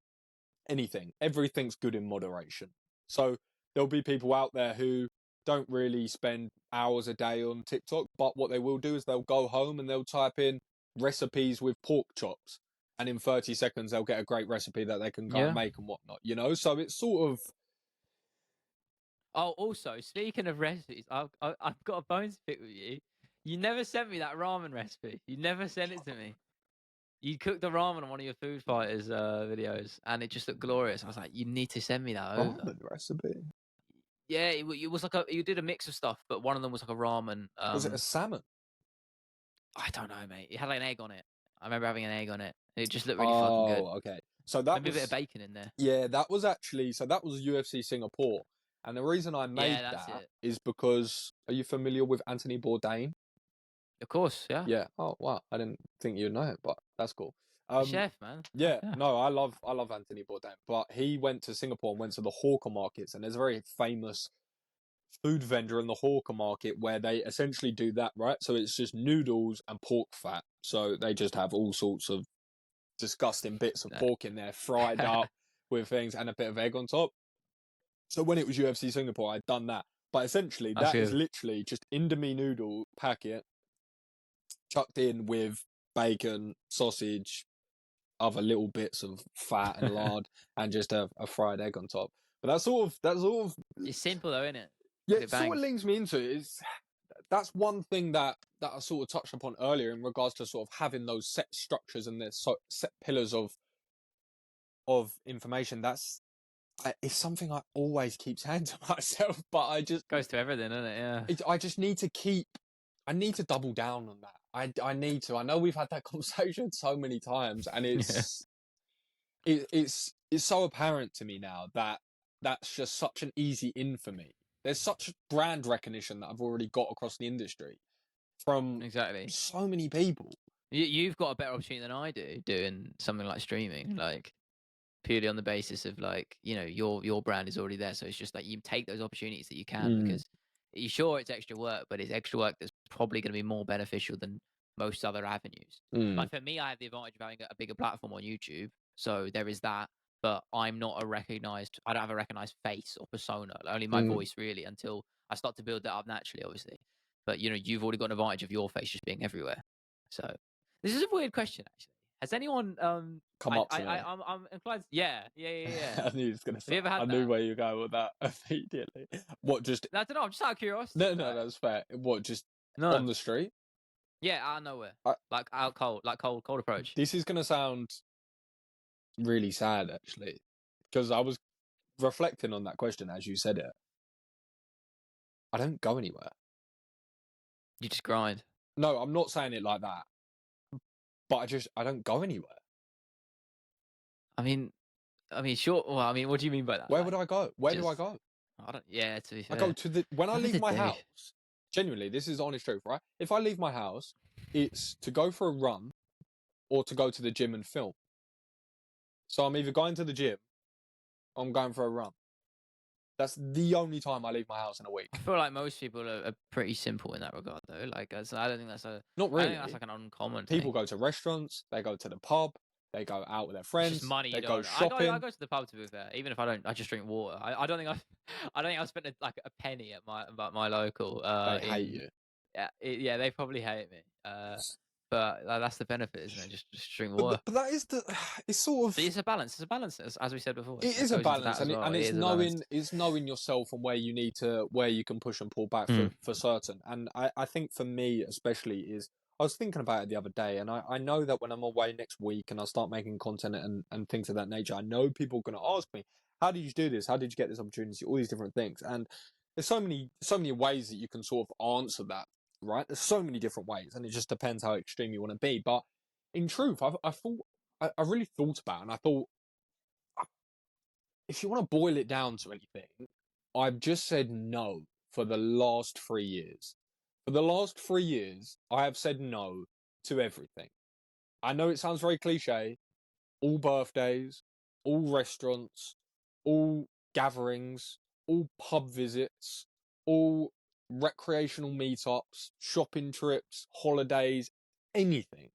anything. Everything's good in moderation. So there'll be people out there who don't really spend hours a day on TikTok, but what they will do is they'll go home and they'll type in recipes with pork chops. And in 30 seconds, they'll get a great recipe that they can go and Yeah. make and whatnot. So it's sort of. Oh, also, speaking of recipes, I've got a bone to pick with you. You never sent me that ramen recipe. You never sent it to me. You cooked the ramen on one of your food fighters videos, and it just looked glorious. I was like, you need to send me that over. Ramen recipe? Yeah, it was like you did a mix of stuff, but one of them was like a ramen. Was it a salmon? I don't know, mate. It had like an egg on it. I remember having an egg on it. It just looked really fucking good. Oh, okay. So that Maybe a bit of was, bacon in there. yeah, that was actually, so that was UFC Singapore. And the reason I Yeah, made that's that it. is because, are you familiar with Anthony Bourdain? Of course, yeah. Yeah. Oh, wow. I didn't think you'd know him, but that's cool. The chef, man. Yeah, Yeah. no, I love Anthony Bourdain, but he went to Singapore and went to the hawker markets, and there's a very famous food vendor in the hawker market where they essentially do that, right? So it's just noodles and pork fat. So they just have all sorts of disgusting bits of pork in there, fried up with things, and a bit of egg on top. So when it was UFC Singapore, I'd done that. But essentially, That's that is good. literally just Indomie noodle packet chucked in with bacon, sausage, other little bits of fat and lard, and just a fried egg on top. But that's sort of It's simple though, isn't it? yeah, But it it sort of bangs. links me into it. That's one thing that I sort of touched upon earlier in regards to sort of having those set structures and the set pillars of information. It's something I always keep saying to myself, but Goes to everything, doesn't it? Yeah. I just need to I need to double down on that. I need to. I know we've had that conversation so many times, and Yeah. it's so apparent to me now that that's just such an easy in for me. There's such brand recognition that I've already got across the industry from Exactly. so many people. You've got a better opportunity than I do doing something like streaming, like purely on the basis of like, your brand is already there. So it's just like you take those opportunities that you can Mm, because you're sure it's extra work, but it's extra work that's probably going to be more beneficial than most other avenues. mm, Like for me, I have the advantage of having a bigger platform on YouTube. So there is that, but I don't have a recognized face or persona, only my mm. voice really until I start to build that up naturally, obviously. But you've already got an advantage of your face just being everywhere. So this is a weird question, actually. Has anyone Come up to me. I'm inclined. Yeah. I knew he was gonna Have you say. ever I had knew that? where you go with that immediately. What just? I don't know. I'm just out of curiosity. No, Like, that's fair. What just no, on the street? yeah, out of nowhere, I, like out cold, like cold approach. this is gonna sound really sad, actually, because I was reflecting on that question as you said it. I don't go anywhere. You just grind. No, I'm not saying it like that, but I don't go anywhere. I mean, sure. Well, I mean, what do you mean by that? Where would Like, I go? Where do I just go? I don't. Yeah, to be I go fair, to when I nothing leave to my do. house. Genuinely, this is the honest truth, right? If I leave my house, it's to go for a run or to go to the gym and film. So I'm either going to the gym or I'm going for a run. That's the only time I leave my house in a I week. feel like most people are pretty simple in that regard, though. Like, I don't think Not I don't think that's really. like an uncommon People thing. go to restaurants, they go to the pub, they go out with their It's just friends, money you they go don't. I shopping. go to the pub to be fair. Even if I don't, I just drink water. I don't think I don't think I've spent like a penny at my local. They hate you. Yeah, they probably hate me. But that's the benefit, isn't it? Just drink water. But that is it's sort of But it's a balance. It's a balance, as we said before. it That is a goes into balance, that as well. and It it's is a balance. knowing yourself and where you can push and pull back Mm. for certain. And I think for me especially is I was thinking about it the other day, and I know that when I'm away next week and I start making content and things of that nature, I know people are going to ask me, how did you do this? How did you get this opportunity? All these different things, and there's so many ways that you can sort of answer that, right? There's so many different ways, and it just depends how extreme you want to be. But in truth, I really thought about it, and I thought, if you want to boil it down to anything, I've just said no for the last 3 years. For the last 3 years, I have said no to everything. I know it sounds very cliche. All birthdays, all restaurants, all gatherings, all pub visits, all recreational meetups, shopping trips, holidays, anything.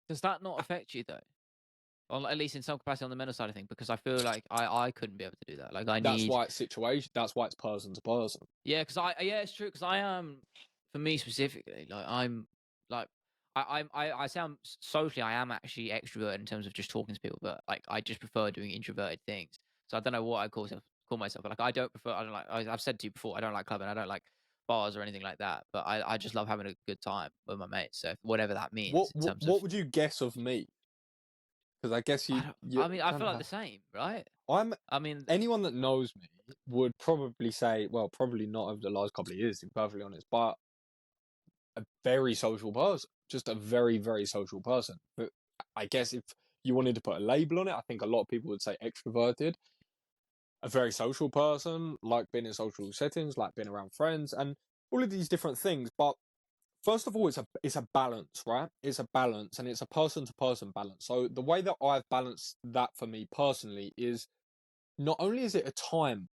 Does that not affect you though? Or at least in some capacity on the mental side of things, because I feel like I couldn't be able to do that. Like I That's need. why it's situation. That's why it's person to person. Yeah, it's true. Because I am, for me specifically, like I'm, like I sound socially, I am actually extrovert in terms of just talking to people, but like I just prefer doing introverted things. So I don't know what I call myself, but like I don't like. I've said to you before, I don't like clubbing, I don't like bars or anything like that. But I just love having a good time with my mates. So whatever that means in terms of, What would you guess of me? Because I guess I don't. you I mean, I kind feel of like the have. same, right? I'm I mean, anyone that knows me would probably say, well, probably not over the last couple of years, to be perfectly honest, but a very social person, just a very social person. But I guess you wanted to put a label on it, I think a lot of people would say extroverted. A very social person, like being in social settings, like being around friends, and all of these different things. But first of all, it's a balance, right? It's a balance, and it's a person to person balance. So the way that I've balanced that for me personally is not only is it a time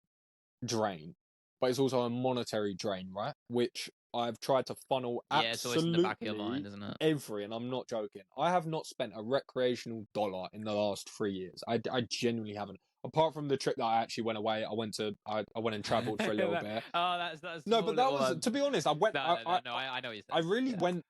drain, but it's also a monetary drain, right? Which I've tried to funnel Yeah, it's always in the back of your mind, absolutely isn't it? every, and I'm not joking. I have not spent a recreational dollar in the last 3 years. I genuinely haven't. Apart from the trip that I actually went away, I went and travelled for a little bit. Oh, that's No, small but that little. was, to be honest, I went. No. I know what you're I saying. really Yeah. went.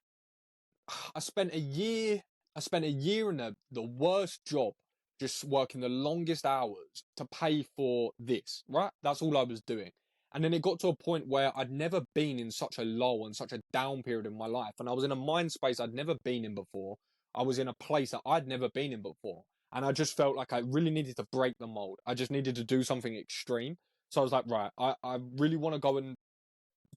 I spent a year. I spent a year in the worst job, just working the longest hours to pay for this. Right, that's all I was doing. And then it got to a point where I'd never been in such a lull and such a down period in my life, and I was in a mind space I'd never been in before. I was in a place that I'd never been in before, and I just felt like I really needed to break the mold. I just needed to do something extreme. So I was like, right, I really want to go and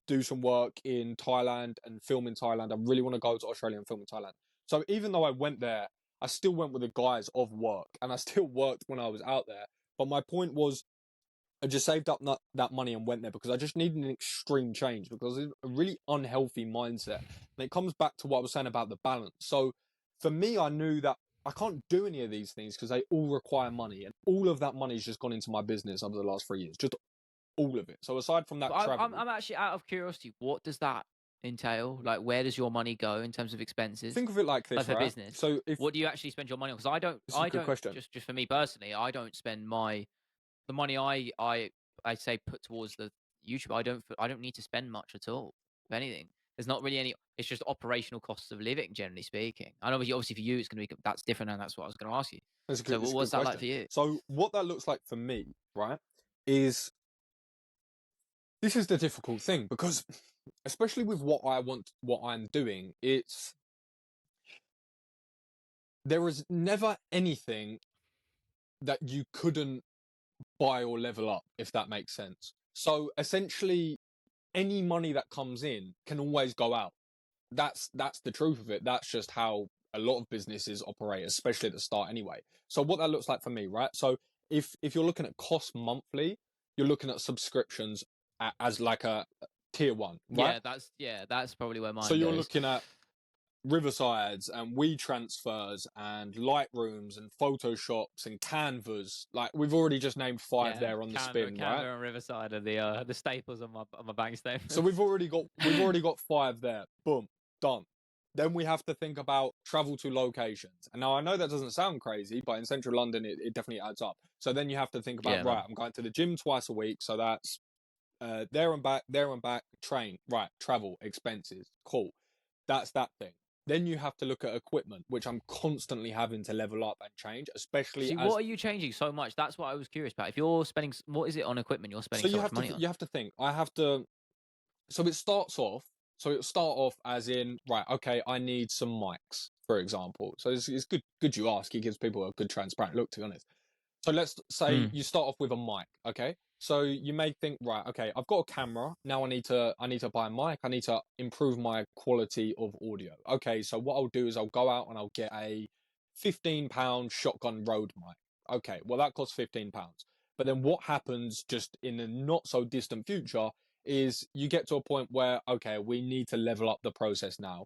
do some work in Thailand and film in Thailand. I really want to go to Australia and film in Thailand. So even though I went there, I still went with the guise of work, and I still worked when I was out there. But my point was, I just saved up that money and went there because I just needed an extreme change, because it's a really unhealthy mindset. And it comes back to what I was saying about the balance. So for me, I knew that I can't do any of these things because they all require money, and all of that money's just gone into my business over the last 3 years. Just all of it. So aside from that But travel, I'm actually out of curiosity. What does that entail? Like, where does your money go in terms of expenses? think of it like Like this, for right? business, So if what do you actually spend your money on? Because This is a good question. just for me personally, I don't spend the money I say put towards the YouTube. I don't need to spend much at all. If anything, there's not really any. It's just operational costs of living, generally speaking. I know obviously for you it's going to be that's different, and that's what I was going to ask you. So It's a good what's that like question. for you? So what that looks like for me, right, is this is the difficult thing, because especially with what I'm doing, there is never anything that you couldn't buy or level up, if that makes sense. So essentially, any money that comes in can always go out. That's the truth of it. That's just how a lot of businesses operate, especially at the start anyway. So what that looks like for me, right? So if you're looking at cost monthly, you're looking at subscriptions as like a tier one, right? Yeah, that's probably where So mine you're goes. looking at Riversides and WeTransfers and Lightrooms and Photoshops and Canvas. Like, we've already just named 5 Yeah, there on the spin, right? Canva and Riverside are the staples on my bank statement. So we've already got 5 there. Boom, done. Then we have to think about travel to locations. And now I know that doesn't sound crazy, but in central London it definitely adds up. So then you have to think about, Yeah, right, man. I'm going to the gym twice a week, so that's there and back, train, right, travel, expenses, cool. That's that thing. Then you have to look at equipment, which I'm constantly having to level up and change, especially See, as. what are you changing so much? That's what I was curious about. If you're spending, what is it on equipment you're So spending so much money on? you have to think. I have to. So it starts off. So it'll start off as in, right, okay, I need some mics, for example. So it's good you ask. It gives people a good transparent look, to be honest. So let's say Mm. you start off with a mic, okay? So you may think, right, okay, I've got a camera. Now I need to buy a mic. I need to improve my quality of audio. Okay, so what I'll do is I'll go out and I'll get a £15 shotgun Rode mic. Okay, well that costs £15. But then what happens just in the not so distant future is you get to a point where, okay, we need to level up the process now.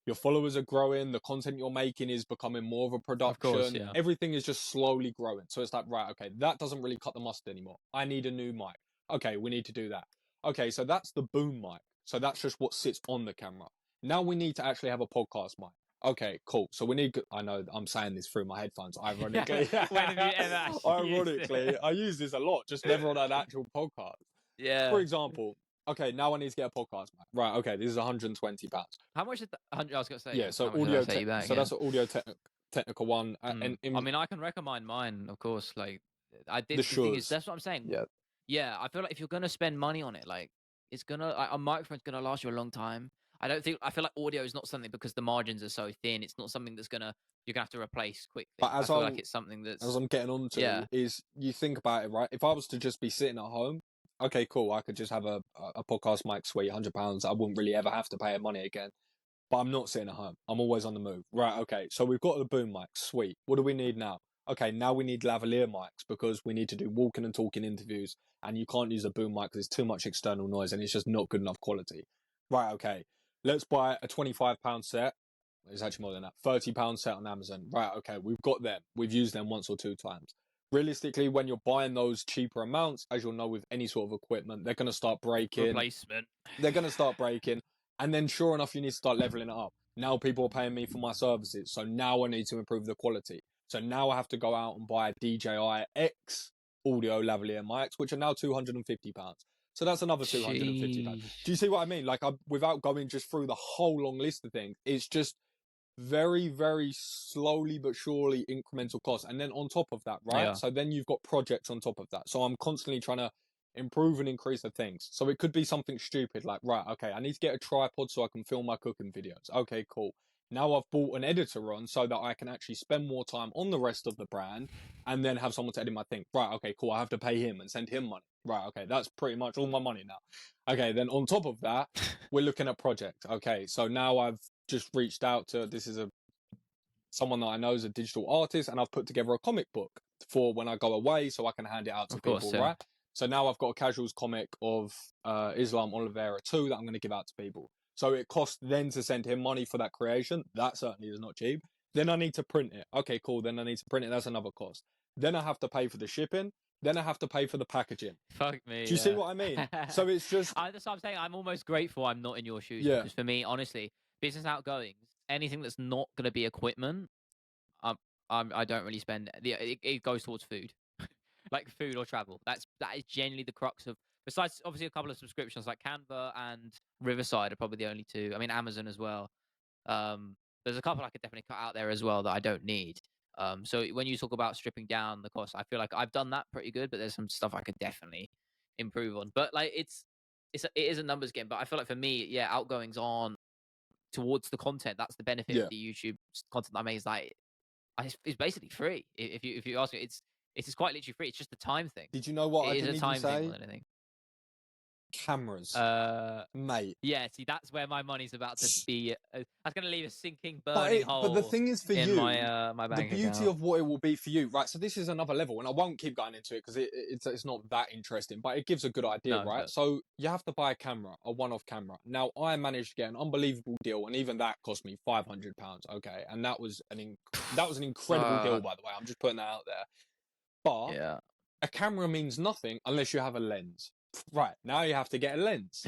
Your followers are growing, the content you're making is becoming more of a Of course, production, yeah. everything is just slowly growing. So it's like, right, okay, that doesn't really cut the mustard anymore. I need a new mic. Okay, we need to do that. Okay, so that's the boom mic. So that's just what sits on the camera. Now we need to actually have a podcast mic. Okay, cool. So we need. I know I'm saying this through my headphones. Ironically, When have you ever actually used ironically, it? I use this a lot, just never on an actual podcast. For Yeah. example, okay, now I need to get a podcast mic. Right, okay, this is £120. How much did 100? I was gonna say, Yeah, yeah. so How much did that set you back? so Yeah. that's an technical one, I mean, I can recommend mine, of course. Like, I the did. The thing is, Shure. that's what I'm saying. Yeah, Yeah, I feel like if you're gonna spend money on it, like it's gonna a microphone's gonna last you a long time. I feel like audio is not something because the margins are so thin. It's not something that's gonna you're gonna have to replace but quickly. I feel like it's something as that's I'm getting on to yeah. is, you think about it, right? If I was to just be sitting at home, okay, cool, I could just have a podcast mic, sweet, £100. I wouldn't really ever have to pay money again. but I'm not sitting at home. I'm always on the move. Right, okay. So we've got the boom mics. Sweet. What do we need now? Okay, now we need lavalier mics because we need to do walking and talking interviews, and you can't use a boom mic because it's too much external noise and it's just not good enough quality. Right, okay. Let's buy a £25 set. It's actually more than that. £30 set on Amazon. Right, okay. We've got them. We've used them once or two times. Realistically, when you're buying those cheaper amounts, as you'll know with any sort of equipment, they're going to start breaking. Replacement. They're going to start breaking. And then sure enough, you need to start leveling it up. Now people are paying me for my services. So now I need to improve the quality. So now I have to go out and buy DJI X audio lavalier mics, which are now £250. So that's another £250. Do you see what I mean? Like, without going just through the whole long list of things, it's just very, very slowly but surely incremental costs. And then on top of that, right? Yeah. So then you've got projects on top of that. So I'm constantly trying to improve and increase the things. So it could be something stupid like, right, okay, I need to get a tripod so I can film my cooking videos. Okay, cool. Now I've bought an editor on so that I can actually spend more time on the rest of the brand and then have someone to edit my thing. Right, okay, cool. I have to pay him and send him money. Right, okay, that's pretty much all my money now. Okay, then on top of that, we're looking at project. Okay, so now I've just reached out to, someone that I know is a digital artist, and I've put together a comic book for when I go away so I can hand it out to people, right? So now I've got a casuals comic of Islam Oliveira 2 that I'm going to give out to people. So it costs then to send him money for that creation. That certainly is not cheap. Then I need to print it. Okay, cool. Then I need to print it. That's another cost. Then I have to pay for the shipping. Then I have to pay for the packaging. Fuck me. Do you see what I mean? So it's just... That's what I'm saying. I'm almost grateful I'm not in your shoes. Yeah. Because for me, honestly, business outgoings, anything that's not going to be equipment, I don't really spend. It goes towards food. Like food or travel. That is genuinely the crux of. Besides, obviously, a couple of subscriptions like Canva and Riverside are probably the only two. I mean, Amazon as well. There's a couple I could definitely cut out there as well that I don't need. So when you talk about stripping down the cost, I feel like I've done that pretty good, but there's some stuff I could definitely improve on. But like, it is a numbers game. But I feel like for me, yeah, outgoings on towards the content. That's the benefit of the YouTube content I make. Is like, it's basically free. If you ask me, it's quite literally free. It's just the time thing. Did you know what I It didn't is a even time thing say? more than anything. Cameras, mate. Yeah, see, that's where my money's about to be. That's going to leave a sinking, burning hole. But the thing is, for in you, my bank the beauty account. of what it will be for you, right? So this is another level, and I won't keep going into it because it's not that interesting, but it gives a good idea, right? But... So you have to buy a camera, a one-off camera. Now I managed to get an unbelievable deal, and even that cost me £500. Okay, and that was an incredible deal, by the way. I'm just putting that out there. But yeah, a camera means nothing unless you have a lens. Right, now you have to get a lens.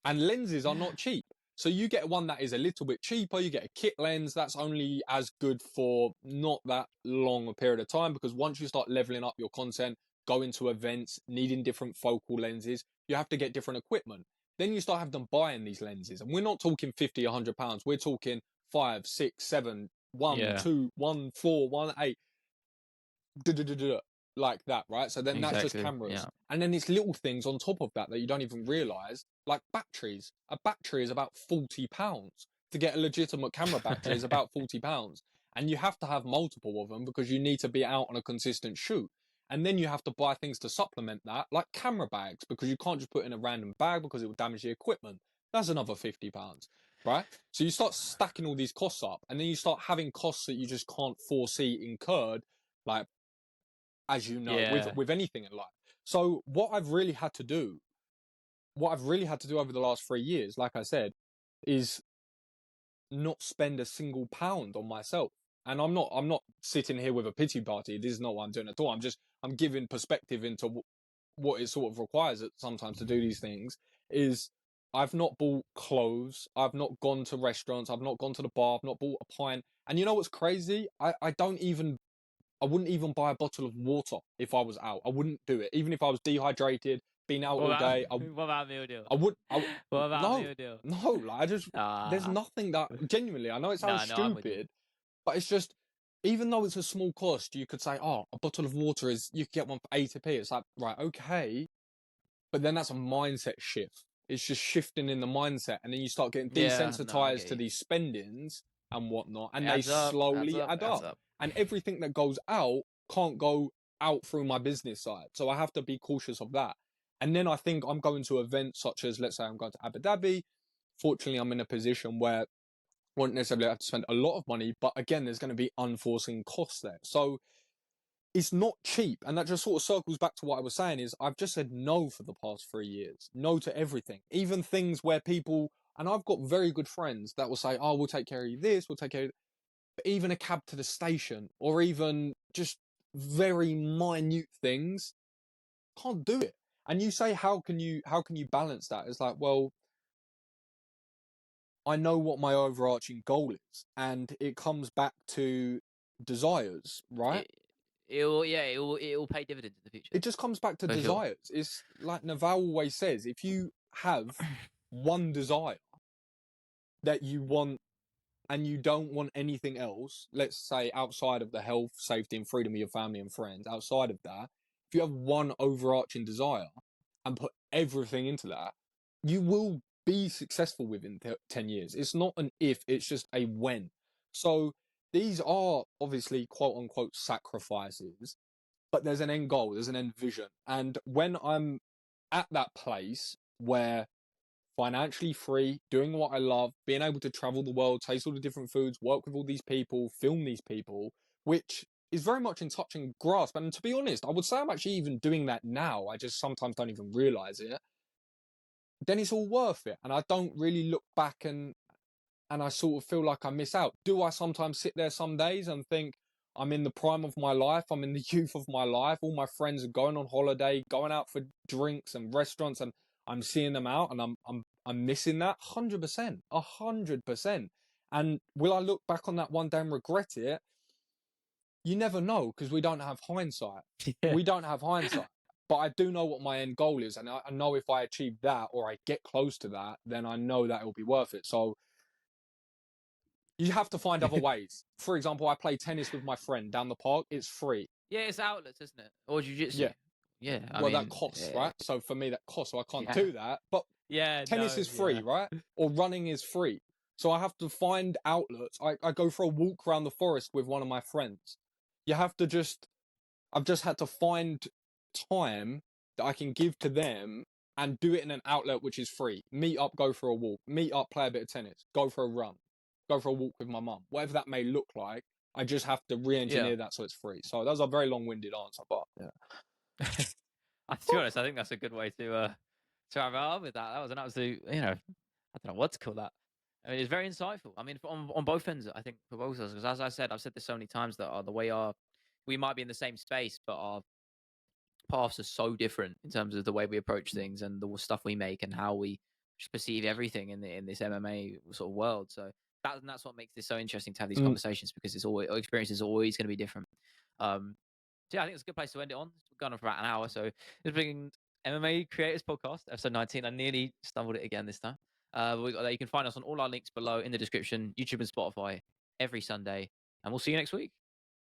And lenses are not cheap. So you get one that is a little bit cheaper, you get a kit lens that's only as good for not that long a period of time, because once you start leveling up your content, going to events, needing different focal lenses, you have to get different equipment. Then you start having them buying these lenses. And we're not talking £50, £100. We're talking 5, 6, 7, 1, 2, 1, 4, 1, 8. Like that, right? So then that's just cameras. Yeah. And then it's little things on top of that you don't even realise, like batteries. A battery is about £40. To get a legitimate camera battery is about £40. And you have to have multiple of them because you need to be out on a consistent shoot. And then you have to buy things to supplement that, like camera bags, because you can't just put in a random bag because it will damage the equipment. That's another £50, right? So you start stacking all these costs up, and then you start having costs that you just can't foresee incurred, like, as you know, with anything in life. So what I've really had to do over the last 3 years, like I said, is not spend a single pound on myself. And I'm not sitting here with a pity party. This is not what I'm doing at all. I'm giving perspective into what it sort of requires sometimes to do these things. Is I've not bought clothes. I've not gone to restaurants. I've not gone to the bar. I've not bought a pint. And you know what's crazy? I wouldn't even buy a bottle of water if I was out. I wouldn't do it. Even if I was dehydrated, been out all day. What about meal deal? What about meal deal? No, like, there's nothing that, genuinely, I know it sounds stupid, but it's just, even though it's a small cost, you could say, oh, a bottle of water you could get one for 80p. It's like, right, okay. But then that's a mindset shift. It's just shifting in the mindset. And then you start getting desensitized to these spendings and whatnot. And they slowly add up. And everything that goes out can't go out through my business side. So I have to be cautious of that. And then I think I'm going to events such as, let's say I'm going to Abu Dhabi. Fortunately, I'm in a position where won't necessarily have to spend a lot of money, but again, there's going to be unforeseen costs there. So it's not cheap. And that just sort of circles back to what I was saying is I've just said no for the past 3 years. No to everything. Even things where people, and I've got very good friends that will say, oh, we'll take care of you this, we'll take care of you. But even a cab to the station or even just very minute things, can't do it. And you say, how can you balance that? It's like, well, I know what my overarching goal is, and it comes back to desires, right? It'll pay dividends in the future. It just comes back to For sure. desires. It's like Naval always says, if you have one desire that you want and you don't want anything else, let's say outside of the health, safety, and freedom of your family and friends, outside of that, if you have one overarching desire and put everything into that, you will be successful within 10 years. It's not an if, it's just a when. So these are obviously quote unquote sacrifices, but there's an end goal, there's an end vision. And when I'm at that place where financially free, doing what I love, being able to travel the world, taste all the different foods, work with all these people, film these people, which is very much in touch and grasp. And to be honest, I would say I'm actually even doing that now. I just sometimes don't even realize it. Then it's all worth it. And I don't really look back and I sort of feel like I miss out. Do I sometimes sit there some days and think I'm in the prime of my life, I'm in the youth of my life, all my friends are going on holiday, going out for drinks and restaurants, and I'm seeing them out and I'm missing that? 100%, 100%. And will I look back on that one day and regret it? You never know, because we don't have hindsight. Yeah. We don't have hindsight. But I do know what my end goal is, and I know if I achieve that or I get close to that, then I know that it'll be worth it. So you have to find other ways. For example, I play tennis with my friend down the park. It's free. Yeah, it's outlets, isn't it? Or jiu-jitsu. Yeah. Yeah. That costs, right? So for me, that costs. So I can't Yeah. do that. But Yeah, tennis is free, right? Or running is free. So I have to find outlets. I go for a walk around the forest with one of my friends. You have to I've just had to find time that I can give to them and do it in an outlet which is free. Meet up, go for a walk. Meet up, play a bit of tennis. Go for a run. Go for a walk with my mum. Whatever that may look like, I just have to re-engineer that so it's free. So that was a very long-winded answer, but yeah. To be honest, I think that's a good way to have out with that. That was an absolute, I don't know what to call that. I mean, it's very insightful. I mean, on both ends, I think for both of us, because as I said, I've said this so many times that the way we might be in the same space, but our paths are so different in terms of the way we approach things and the stuff we make and how we just perceive everything in this MMA sort of world. So that's what makes this so interesting to have these conversations, because it's always, our experience is always going to be different. So yeah, I think it's a good place to end it on. We've gone on for about an hour, so it's been MMA Creators Podcast, episode 19. I nearly stumbled it again this time. You can find us on all our links below in the description, YouTube and Spotify every Sunday, and we'll see you next week.